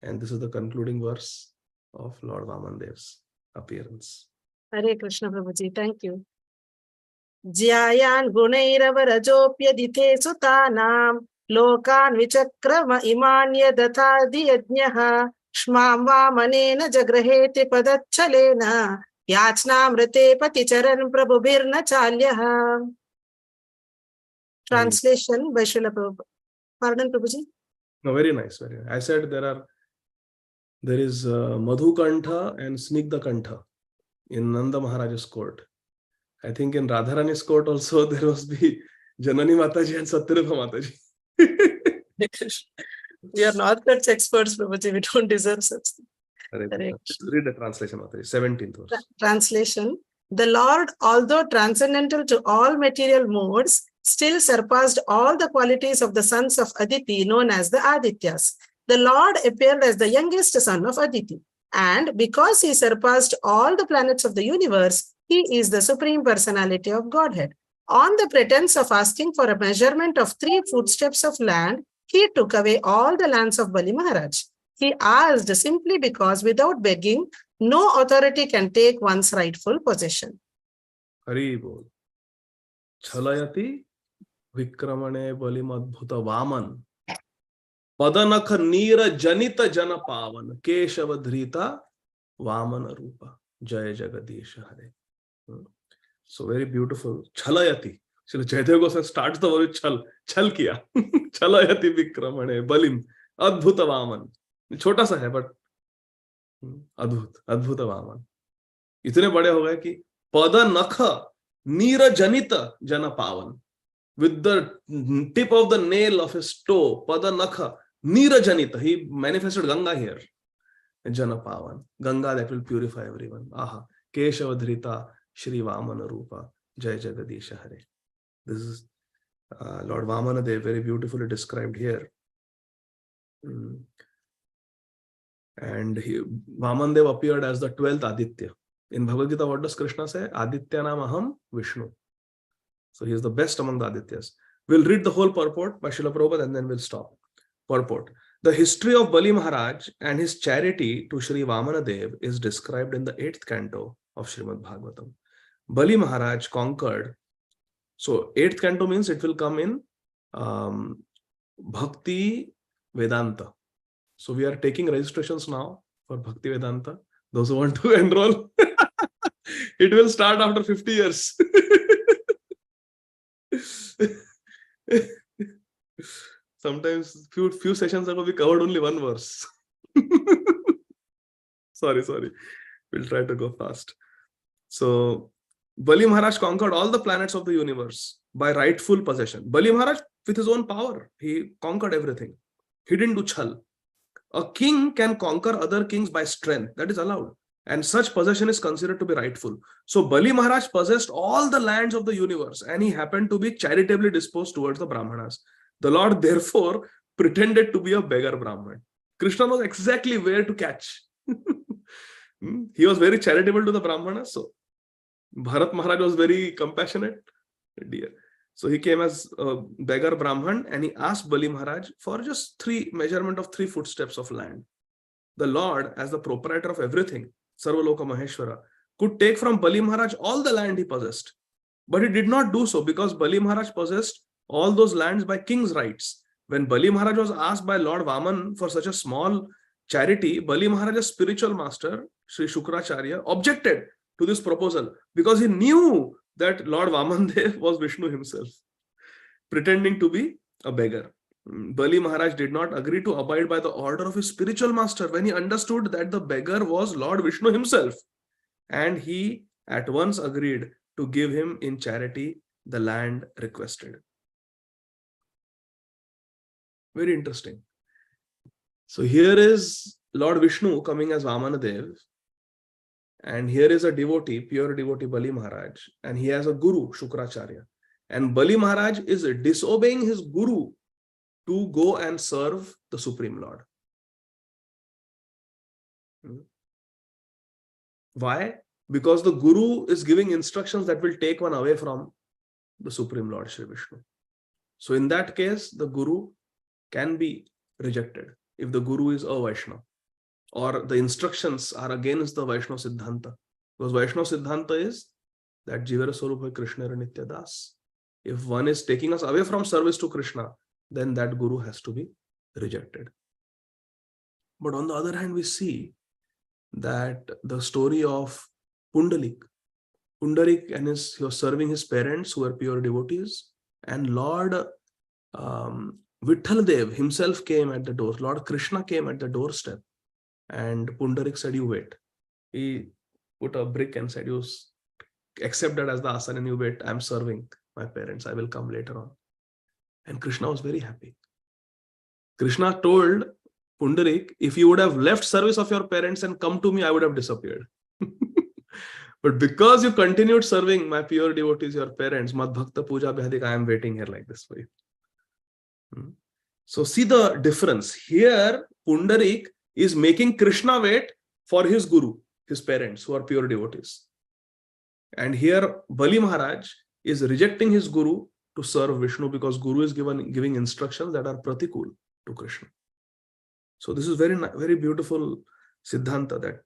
And this is the concluding verse of Lord Vamandev's appearance. Hare Krishna Prabhuji, thank you. Jyayan gunairava rajopyadite sutanam lokan vichakrama imanya dathadi yajnaha shmam vamanena jagrahete padachalena yachnamrite paticharan prabhubirna chalyaha. Translation by Srila Prabhupada. Pardon, Prabhuji? No, very nice, very nice. I said there is Madhu Kantha and Snigdha Kantha in Nanda Maharaj's court. I think in Radharani's court also there must be Janani Mataji and Satyarupa Mataji. We are not such experts, Prabhuji. We don't deserve such things. Hare Hare Krishna. Read the translation, Mataji. 17th verse. Translation. The Lord, although transcendental to all material modes, still surpassed all the qualities of the sons of Aditi, known as the Adityas. The Lord appeared as the youngest son of Aditi. And because he surpassed all the planets of the universe, he is the Supreme Personality of Godhead. On the pretense of asking for a measurement of 3 footsteps of land, he took away all the lands of Bali Maharaj. He asked simply because without begging, no authority can take one's rightful possession. Hari bol. Chalayati vikramane balim adbhuta vaman. Padanakha neera janita jana pavan. Keshava dhrita vamana rupa. Jaya Jagadisha Hare. So very beautiful. Chalayati. So Jayadeva Goswami starts the word chal. Chal kiya. Chalayati vikramane balim adbhuta vaman. छोटा सा है but अद्भुत वामन इतने बड़े हो गए कि पद नख नीर जनित जन पावन with the tip of the nail of his toe pada nakha neera janita, he manifested Ganga here. Jana pavan, Ganga that will purify everyone. Aha, Keshava dhrita Shri Vamana Rupa Jai Jagadisha Hare. This is Lord Vamana Dev, very beautifully described here. And Vaman Dev appeared as the 12th Aditya. In Bhagavad Gita, what does Krishna say? Aditya nam aham Vishnu. So he is the best among the Adityas. We'll read the whole purport by Srila Prabhupada and then we'll stop. Purport. The history of Bali Maharaj and his charity to Sri Vamana Dev is described in the 8th canto of Srīmad Bhāgavatam. Bali Maharaj conquered. So 8th canto means it will come in Bhakti Vedanta. So we are taking registrations now for Bhakti Vedanta. Those who want to enroll, it will start after 50 years. Sometimes few sessions ago we covered only one verse. sorry. We'll try to go fast. So Bali Maharaj conquered all the planets of the universe by rightful possession. Bali Maharaj, with his own power, he conquered everything. He didn't do chal. A king can conquer other kings by strength. That is allowed. And such possession is considered to be rightful. So Bali Maharaj possessed all the lands of the universe and he happened to be charitably disposed towards the Brahmanas. The Lord therefore pretended to be a beggar Brahman. Krishna knows exactly where to catch. He was very charitable to the Brahmanas. So Bharat Maharaj was very compassionate. Dear. So he came as a beggar Brahman and he asked Bali Maharaj for just measurement of 3 footsteps of land. The Lord, as the proprietor of everything, Sarvaloka Maheshwara, could take from Bali Maharaj all the land he possessed. But he did not do so because Bali Maharaj possessed all those lands by king's rights. When Bali Maharaj was asked by Lord Vaman for such a small charity, Bali Maharaj's spiritual master, Sri Shukracharya, objected to this proposal because he knew that Lord Vaman was Vishnu himself, pretending to be a beggar. Bali Maharaj did not agree to abide by the order of his spiritual master when he understood that the beggar was Lord Vishnu himself. And he at once agreed to give him in charity the land requested. Very interesting. So here is Lord Vishnu coming as Vamana Dev. And here is a devotee, pure devotee Bali Maharaj. And he has a guru, Shukracharya. And Bali Maharaj is disobeying his guru to go and serve the Supreme Lord. Why? Because the Guru is giving instructions that will take one away from the Supreme Lord, Shri Vishnu. So in that case, the Guru can be rejected if the Guru is a Vaishnava or the instructions are against the Vaishnava Siddhanta. Because Vaishnava Siddhanta is that Jivara Swarupa Krishna Nitya Das. If one is taking us away from service to Krishna, then that Guru has to be rejected. But on the other hand, we see that the story of Pundarik and he was serving his parents who were pure devotees, and Lord Vitthal Dev himself came at the door. Lord Krishna came at the doorstep and Pundarik said, you wait. He put a brick and said, you accept that as the asana and you wait. I'm serving my parents. I will come later on. And Krishna was very happy. Krishna told Pundarik, if you would have left service of your parents and come to me, I would have disappeared. But because you continued serving my pure devotees, your parents, Mad Bhakta Puja Bhadik, I am waiting here like this for you. So see the difference. Here, Pundarik is making Krishna wait for his guru, his parents, who are pure devotees. And here, Bali Maharaj is rejecting his guru to serve Vishnu because guru is giving instructions that are pratikul to Krishna. So this is very beautiful Siddhanta, that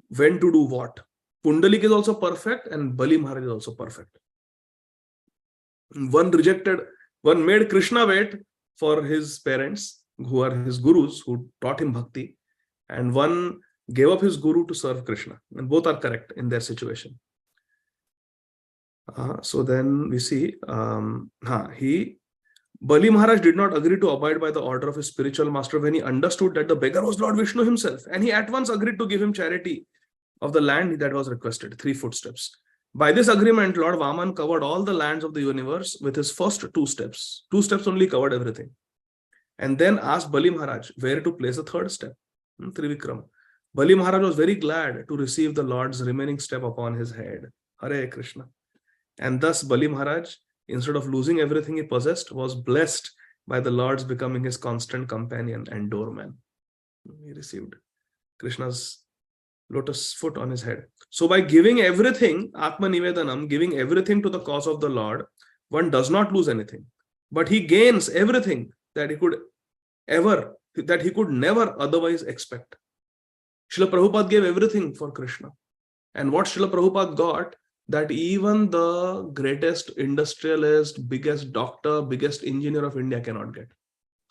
when to do what. Pundalik is also perfect and Bali Maharaj is also perfect. One made Krishna wait for his parents, who are his gurus, who taught him bhakti, and one gave up his guru to serve Krishna. And both are correct in their situation. So then we see, Bali Maharaj did not agree to abide by the order of his spiritual master when he understood that the beggar was Lord Vishnu himself, and he at once agreed to give him charity of the land that was requested, 3 footsteps. By this agreement, Lord Vaman covered all the lands of the universe with his first 2 steps. 2 steps only covered everything. And then asked Bali Maharaj where to place the 3rd step, Trivikram. Bali Maharaj was very glad to receive the Lord's remaining step upon his head. Hare Krishna. And thus Bali Maharaj, instead of losing everything he possessed, was blessed by the Lord's becoming his constant companion and doorman. He received Krishna's lotus foot on his head. So by giving everything, Atma Nivedanam, giving everything to the cause of the Lord, one does not lose anything, but he gains everything that he could never otherwise expect. Srila Prabhupada gave everything for Krishna. And what Srila Prabhupada got, that even the greatest industrialist, biggest doctor, biggest engineer of India cannot get.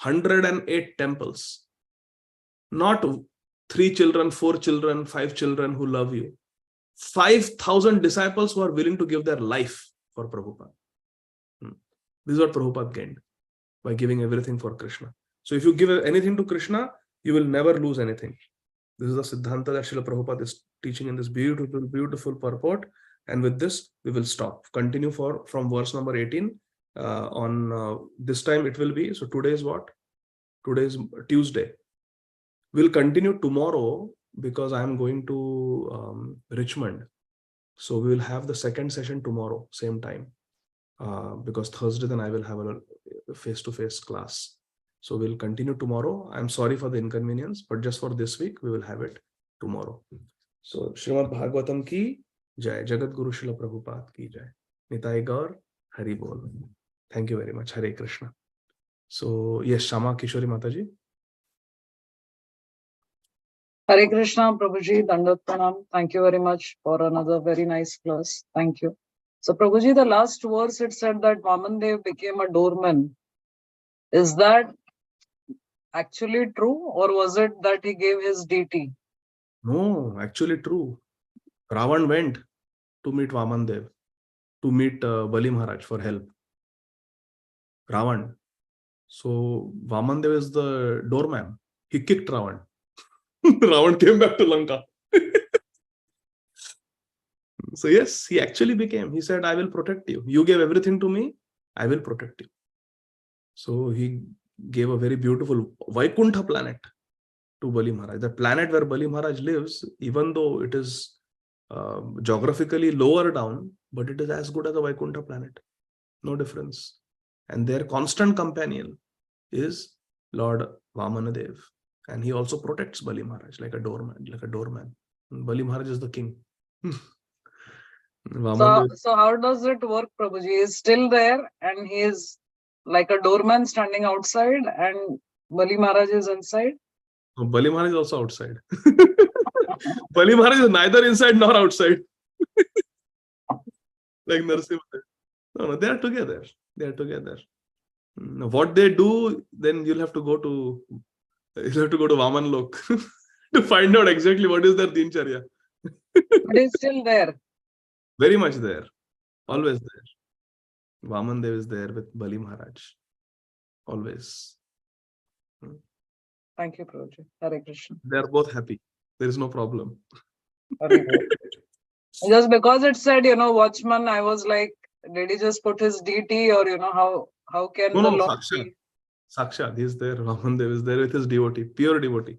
108 temples. Not 3 children, 4 children, 5 children who love you. 5,000 disciples who are willing to give their life for Prabhupada. This is what Prabhupada gained by giving everything for Krishna. So if you give anything to Krishna, you will never lose anything. This is the Siddhanta that Srila Prabhupada is teaching in this beautiful purport. And with this, we will stop. Continue from verse number 18 on this time it will be. So today is what? Today is Tuesday. We'll continue tomorrow because I am going to Richmond. So we will have the second session tomorrow, same time. Because Thursday then I will have a face-to-face class. So we'll continue tomorrow. I'm sorry for the inconvenience, but just for this week, we will have it tomorrow. So Srīmad Bhāgavatam ki Jai, Jagat Guru Srila Prabhupada ki Jai. Nitai Gaur, Hari Bol. Thank you very much. Hare Krishna. So yes, Shama Kishori Mataji. Hare Krishna, Prabhuji, Dandat Pranam. Thank you very much for another very nice class. Thank you. So Prabhuji, the last verse, it said that Vamandev became a doorman. Is that actually true, or was it that he gave his deity? No, actually true. Ravan went to meet Vamandev, to meet Bali Maharaj for help. Ravan. So Vamandev is the doorman. He kicked Ravan. Ravan came back to Lanka. So yes, he actually became. He said, I will protect you. You gave everything to me. I will protect you. So he gave a very beautiful Vaikuntha planet to Bali Maharaj. The planet where Bali Maharaj lives, even though it is geographically lower down, but it is as good as a Vaikuntha planet. No difference. And their constant companion is Lord Vamanadev. And he also protects Bali Maharaj like a doorman. Bali Maharaj is the king. So how does it work, Prabhuji? He is still there and he is like a doorman standing outside and Bali Maharaj is inside? No, Bali Maharaj is also outside. Bali Maharaj is neither inside nor outside. Like Narasimha. No, they are together. They are together. What they do, then you'll have to go to Vaman Lok to find out exactly what is their dincharya. But he's still there. Very much there. Always there. Vaman Dev is there with Bali Maharaj. Always. Thank you, Prabhuji. Hare Krishna. They are both happy. There is no problem. Just because it said, watchman, I was like, did he just put his deity, or how can the Lord Sakshat. be? Sakshat, he's there. Vamandev is there with his devotee, pure devotee,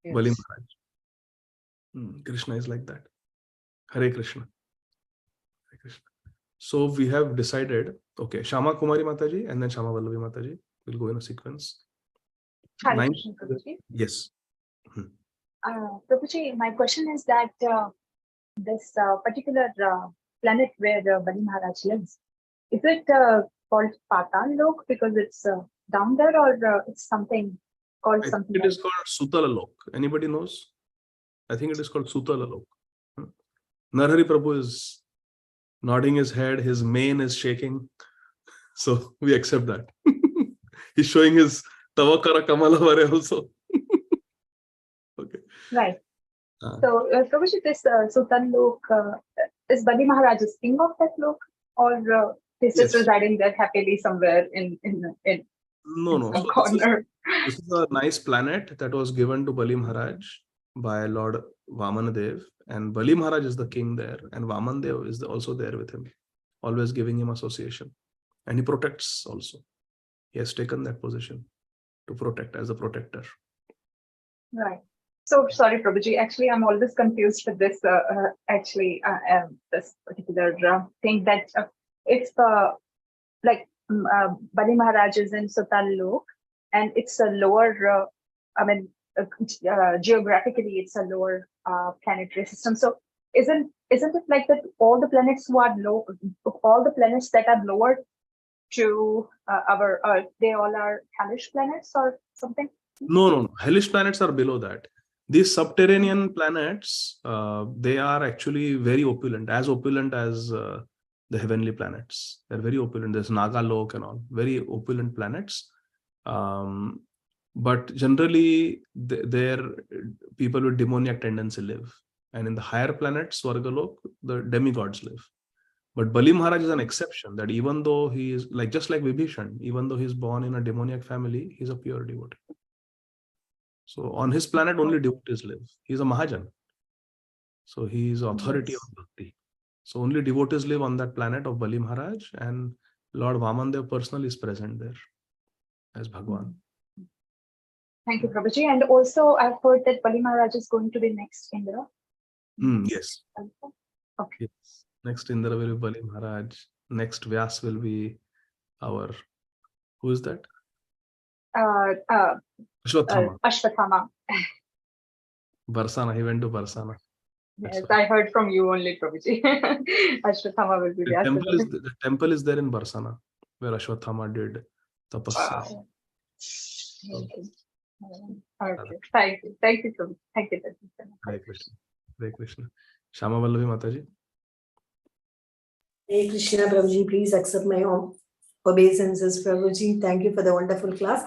Bali Yes. Maharaj. Krishna is like that. Hare Krishna. Hare Krishna. So we have decided, okay, Shama Kumari Mataji and then Shama Vallavi Mataji will go in a sequence. Hare Nine- Krishna, Prabhuji. Yes. Prabhuji, my question is that this particular planet where Bali Maharaj lives, is it called Patal Lok because it's down there, or it's something called I something think it is else? called Sutala Lok. Anybody knows? I think it is called Sutala Lok. Narhari Prabhu is nodding his head, his mane is shaking. So we accept that. He's showing his Tavakara Kamalavare also. Okay. Right. Uh, So, Prabhuji, this Sultan Lok, is Bali Maharaj is king of that lok, or he's just Yes. residing there happily somewhere in No, no. some So corner? this is a nice planet that was given to Bali Maharaj by Lord Vamanadev, and Bali Maharaj is the king there, and Vamandev is also there with him, always giving him association, and he protects also. He has taken that position to protect as a protector. Right. So sorry, Prabhuji. Actually, I'm always confused with this. This particular thing that it's like Bali Maharaj is in Sultan Lok, and it's a lower. Geographically, it's a lower planetary system. So isn't it like that? All the planets who are low, all the planets that are lower to our Earth, they all are hellish planets or something? No. Hellish planets are below that. These subterranean planets, they are actually very opulent, as opulent as the heavenly planets. They're very opulent. There's Nagalok and all, very opulent planets. But generally, there people with demoniac tendency live. And in the higher planets, Swargalok, the demigods live. But Bali Maharaj is an exception, that even though he is just like Vibhishan, even though he's born in a demoniac family, he's a pure devotee. So on his planet, only devotees live. He's a Mahajan. So he is authority Yes. of Bhakti. So only devotees live on that planet of Bali Maharaj, and Lord Vamandev personally is present there as Bhagwan. Thank you, Prabhuji. And also, I've heard that Bali Maharaj is going to be next Indra. Yes. Okay. Yes. Next Indra will be Bali Maharaj. Next Vyas will be our, who is that? Ashwathama. Ashwathama. Barsana. He went to Barsana. Yes, I heard from you only, Prabhuji. Ashwathama will be The temple is there in Barsana, where Ashwathama did tapasya. Wow. Okay. Thank you. Thank you, Prabhuji. Thank you. Hare Krishna. Hare Krishna. Shama Vallavi Mataji. Hey Krishna, Prabhuji, please accept my obeisances, Prabhuji. Thank you for the wonderful class.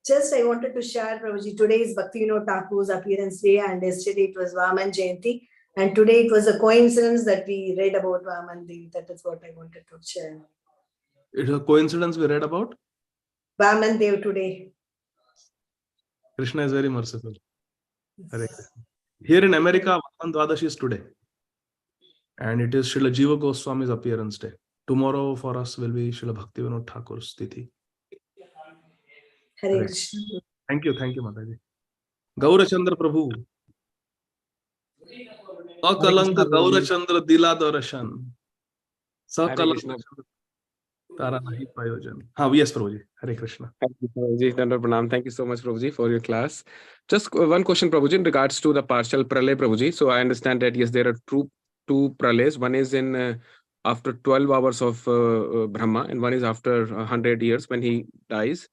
Just I wanted to share, Prabhuji, today is Bhakti Vinod Thakur's appearance day, and yesterday it was Vaman Jayanti, and today it was a coincidence that we read about Vaman Dev. That is what I wanted to share. It's a coincidence we read about? Vaman Dev today. Krishna is very merciful. Hare Krishna. Here in America, Vaman Dwadashi is today. And it is Srila Jiva Goswami's appearance day. Tomorrow for us will be Srila Bhakti Vinod Thakur's Tithi. Hare Krishna. Thank you, Mataji. Gaurachandra Prabhu. Akalanka Gaurachandra Dila Dorashan. Sakalanka Tara Nahi Prayojan. Yes, Prabhuji. Hare Krishna. Thank you, Prabhuji. Dandar Pranam. Thank you so much, Prabhuji, for your class. Just one question, Prabhuji, in regards to the partial pralay, Prabhuji. So I understand that, yes, there are two pralays. One is in after 12 hours of Brahma, and one is after 100 years when he dies.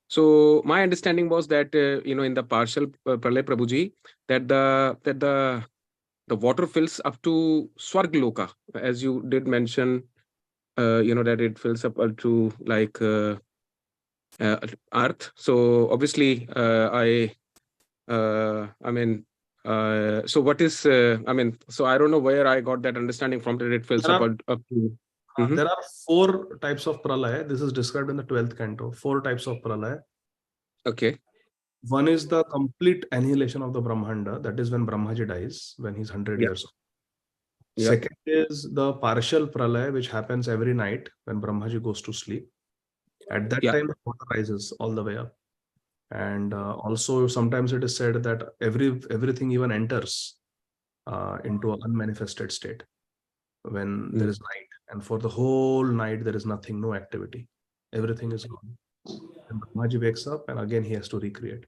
So my understanding was that, in the partial pralay, Prabhuji, that the water fills up to Swargloka, as you did mention, that it fills up to like earth. So obviously, so what is, so I don't know where I got that understanding from, that it fills up to. There are 4 types of pralaya. This is described in the 12th canto. 4 types of pralaya. Okay. One is the complete annihilation of the Brahmanda. That is when Brahmaji dies, when he's 100 years old. Yeah. Second is the partial pralaya, which happens every night when Brahmaji goes to sleep. At that Yeah. time, the water rises all the way up. And also sometimes it is said that everything even enters into an unmanifested state when there is night, and for the whole night there is nothing, no activity, everything is gone. And Brahmaji wakes up and again he has to recreate.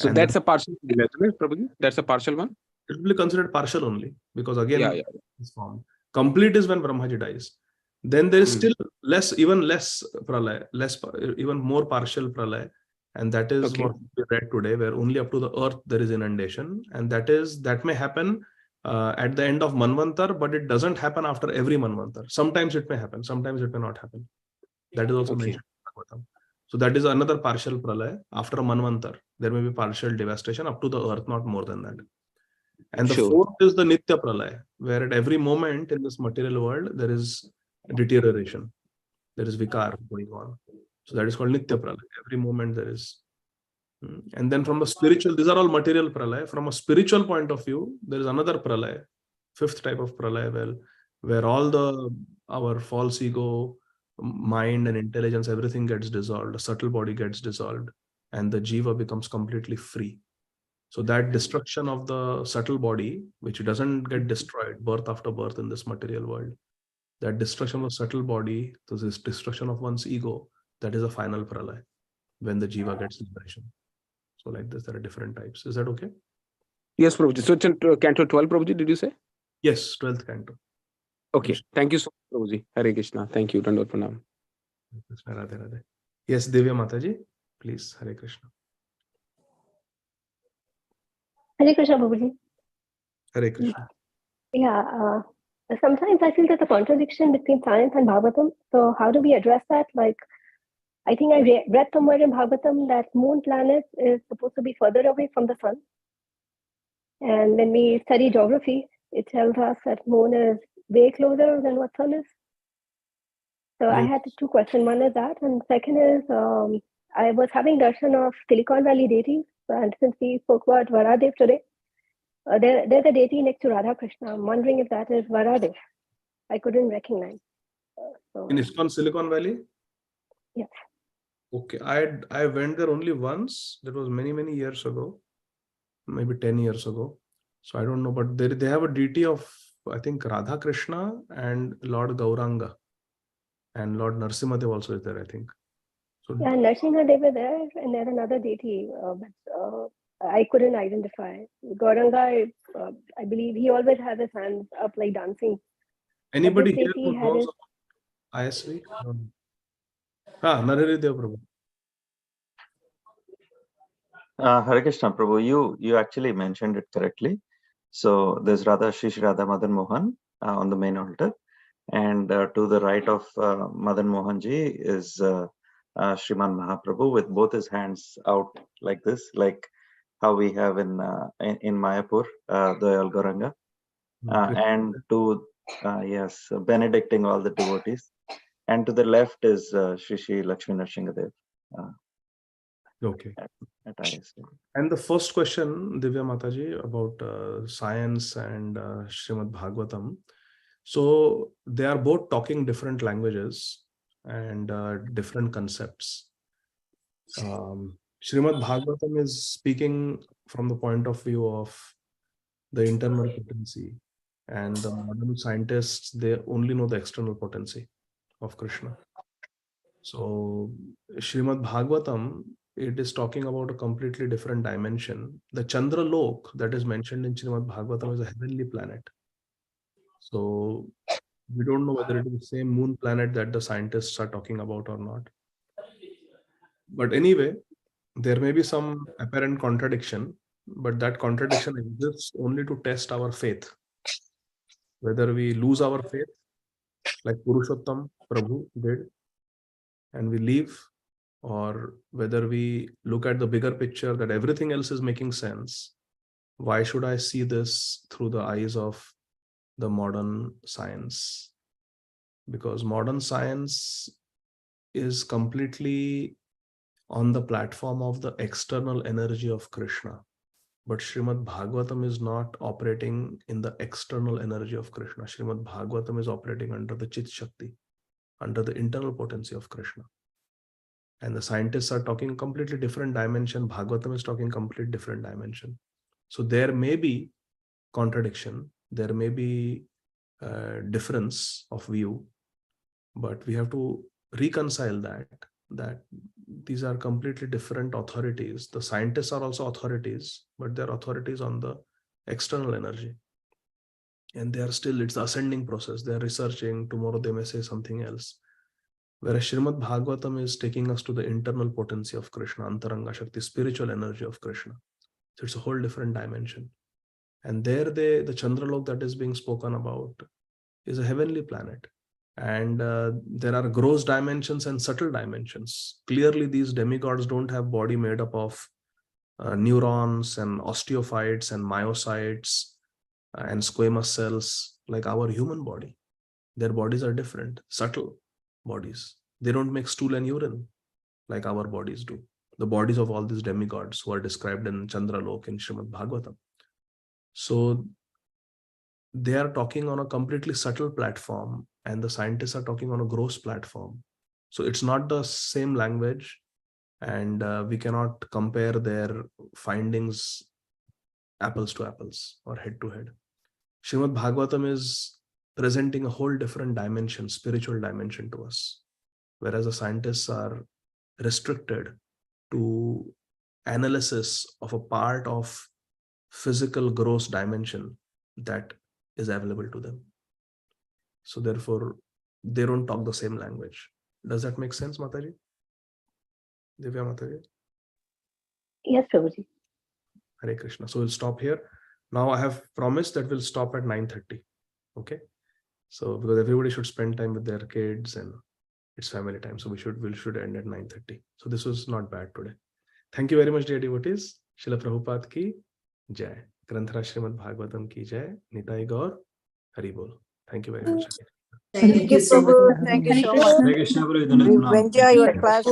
So And that's a partial, Prabhuji? That's a partial one? it will be considered partial only, because again Yeah, yeah. it's formed. Complete is when Brahmaji dies. Then there is still even less pralay, even more partial pralay, and that is Okay. what we read today, where only up to the earth there is inundation, and that may happen at the end of Manvantar, but it doesn't happen after every Manvantar. Sometimes it may happen, sometimes it may not happen. That is also Okay. mentioned in Bhagavatam. So that is another partial pralay. After a Manvantar, there may be partial devastation up to the earth, not more than that. And the Sure. fourth is the Nitya Pralaya, where at every moment in this material world, there is deterioration. There is vikar going on. So that is called Nitya Pralaya. Every moment there is. And then from the spiritual, these are all material pralaya. From a spiritual point of view, there is another pralaya, fifth type of pralaya, where all our false ego, mind and intelligence, everything gets dissolved. The subtle body gets dissolved, and the jiva becomes completely free. So that destruction of the subtle body, which doesn't get destroyed birth after birth in this material world, that destruction of subtle body, so this destruction of one's ego, that is a final pralaya when the jiva gets liberation. So like this, there are different types. Is that okay? Yes, Prabhuji. So it's in Canto 12, Prabhuji, did you say? Yes, 12th canto. Okay. Thank you so much, Prabhuji. Hare Krishna. Thank you. Dandot Pranam. Krishna Radhe Radhe. Yes, Divya Mataji, please. Hare Krishna. Hare Krishna, Prabhuji. Hare Krishna. Yeah, sometimes I feel there's a contradiction between science and Bhagavatam. So how do we address that? Like, I think I read somewhere in Bhagavatam that moon planet is supposed to be further away from the sun. And when we study geography, it tells us that moon is way closer than what sun is. So I had two questions. One is that, and second is, I was having darshan of Silicon Valley deities. And since we spoke about Varadev today, there's a deity next to Radha Krishna. I'm wondering if that is Varadev. I couldn't recognize. In ISKCON Silicon Valley? Yes. Okay, I went there only once. That was many years ago, maybe 10 years ago. So I don't know, but they have a deity of, I think, Radha Krishna and Lord Gauranga, and Lord Narsimhadev also is there, I think. So Yeah, Narsimha, they were there, and there's another deity, but I couldn't identify. Gauranga, I believe he always has his hands up like dancing. anybody But this here deity who had knows his- about ISV? Narahari Dev Prabhu. Hare Krishna Prabhu, you actually mentioned it correctly. So there's Radha Shri Radha Madan Mohan on the main altar, and to the right of Madan Mohan Ji is Shriman Mahaprabhu with both his hands out like this, like how we have in Mayapur, the Gauranga, and to yes, benedicting all the devotees, and to the left is Shri Lakshmi Nrsingadev. Okay. At ISV. And the first question, Divya Mataji, about science and Srimad Bhagavatam. So they are both talking different languages and different concepts. Srimad Bhagavatam is speaking from the point of view of the internal potency, and the modern scientists, they only know the external potency of Krishna. So Srimad Bhagavatam, it is talking about a completely different dimension. The Chandra Lok that is mentioned in Srimad Bhagavatam is a heavenly planet. So we don't know whether it is the same moon planet that the scientists are talking about or not. But anyway, there may be some apparent contradiction, but that contradiction exists only to test our faith. Whether we lose our faith, like Purushottam Prabhu did, and we leave, or whether we look at the bigger picture that everything else is making sense. Why should I see this through the eyes of the modern science? Because modern science is completely on the platform of the external energy of Krishna. But Srimad Bhagavatam is not operating in the external energy of Krishna. Srimad Bhagavatam is operating under the Chit Shakti, under the internal potency of Krishna. and the scientists are talking completely different dimension. Bhagavatam is talking completely different dimension. So there may be contradiction, there may be difference of view, but we have to reconcile that these are completely different authorities. The scientists are also authorities, but they're authorities on the external energy. And they are still, it's the ascending process. They're researching, tomorrow they may say something else. Whereas Srīmad Bhāgavatam is taking us to the internal potency of Krishna, Antaranga Shakti, spiritual energy of Krishna. So it's a whole different dimension. And there the Chandralok that is being spoken about is a heavenly planet. And there are gross dimensions and subtle dimensions. Clearly, these demigods don't have body made up of neurons and osteophytes and myocytes and squamous cells like our human body. Their bodies are different, subtle bodies. They don't make stool and urine like our bodies do. The bodies of all these demigods who are described in Chandralok in Srīmad Bhāgavatam. So they are talking on a completely subtle platform, and the scientists are talking on a gross platform. So it's not the same language, and we cannot compare their findings apples to apples or head to head. Srīmad Bhāgavatam is presenting a whole different dimension, spiritual dimension to us, whereas the scientists are restricted to analysis of a part of physical gross dimension that is available to them. So therefore, they don't talk the same language. Does that make sense, Mataji? Divya Mataji? Yes, Prabhuji. Hare Krishna. So we'll stop here. Now I have promised that we'll stop at 9:30. Okay. So because everybody should spend time with their kids and it's family time. So we should end at 9:30. So this was not bad today. Thank you very much, dear devotees. Srila Prabhupada ki jai. Granthara Srimad Bhagavatam ki jai. Nitai Gaur Hari Bol. Thank you very much. Thank you so much. Thank you so much. We've enjoyed your class.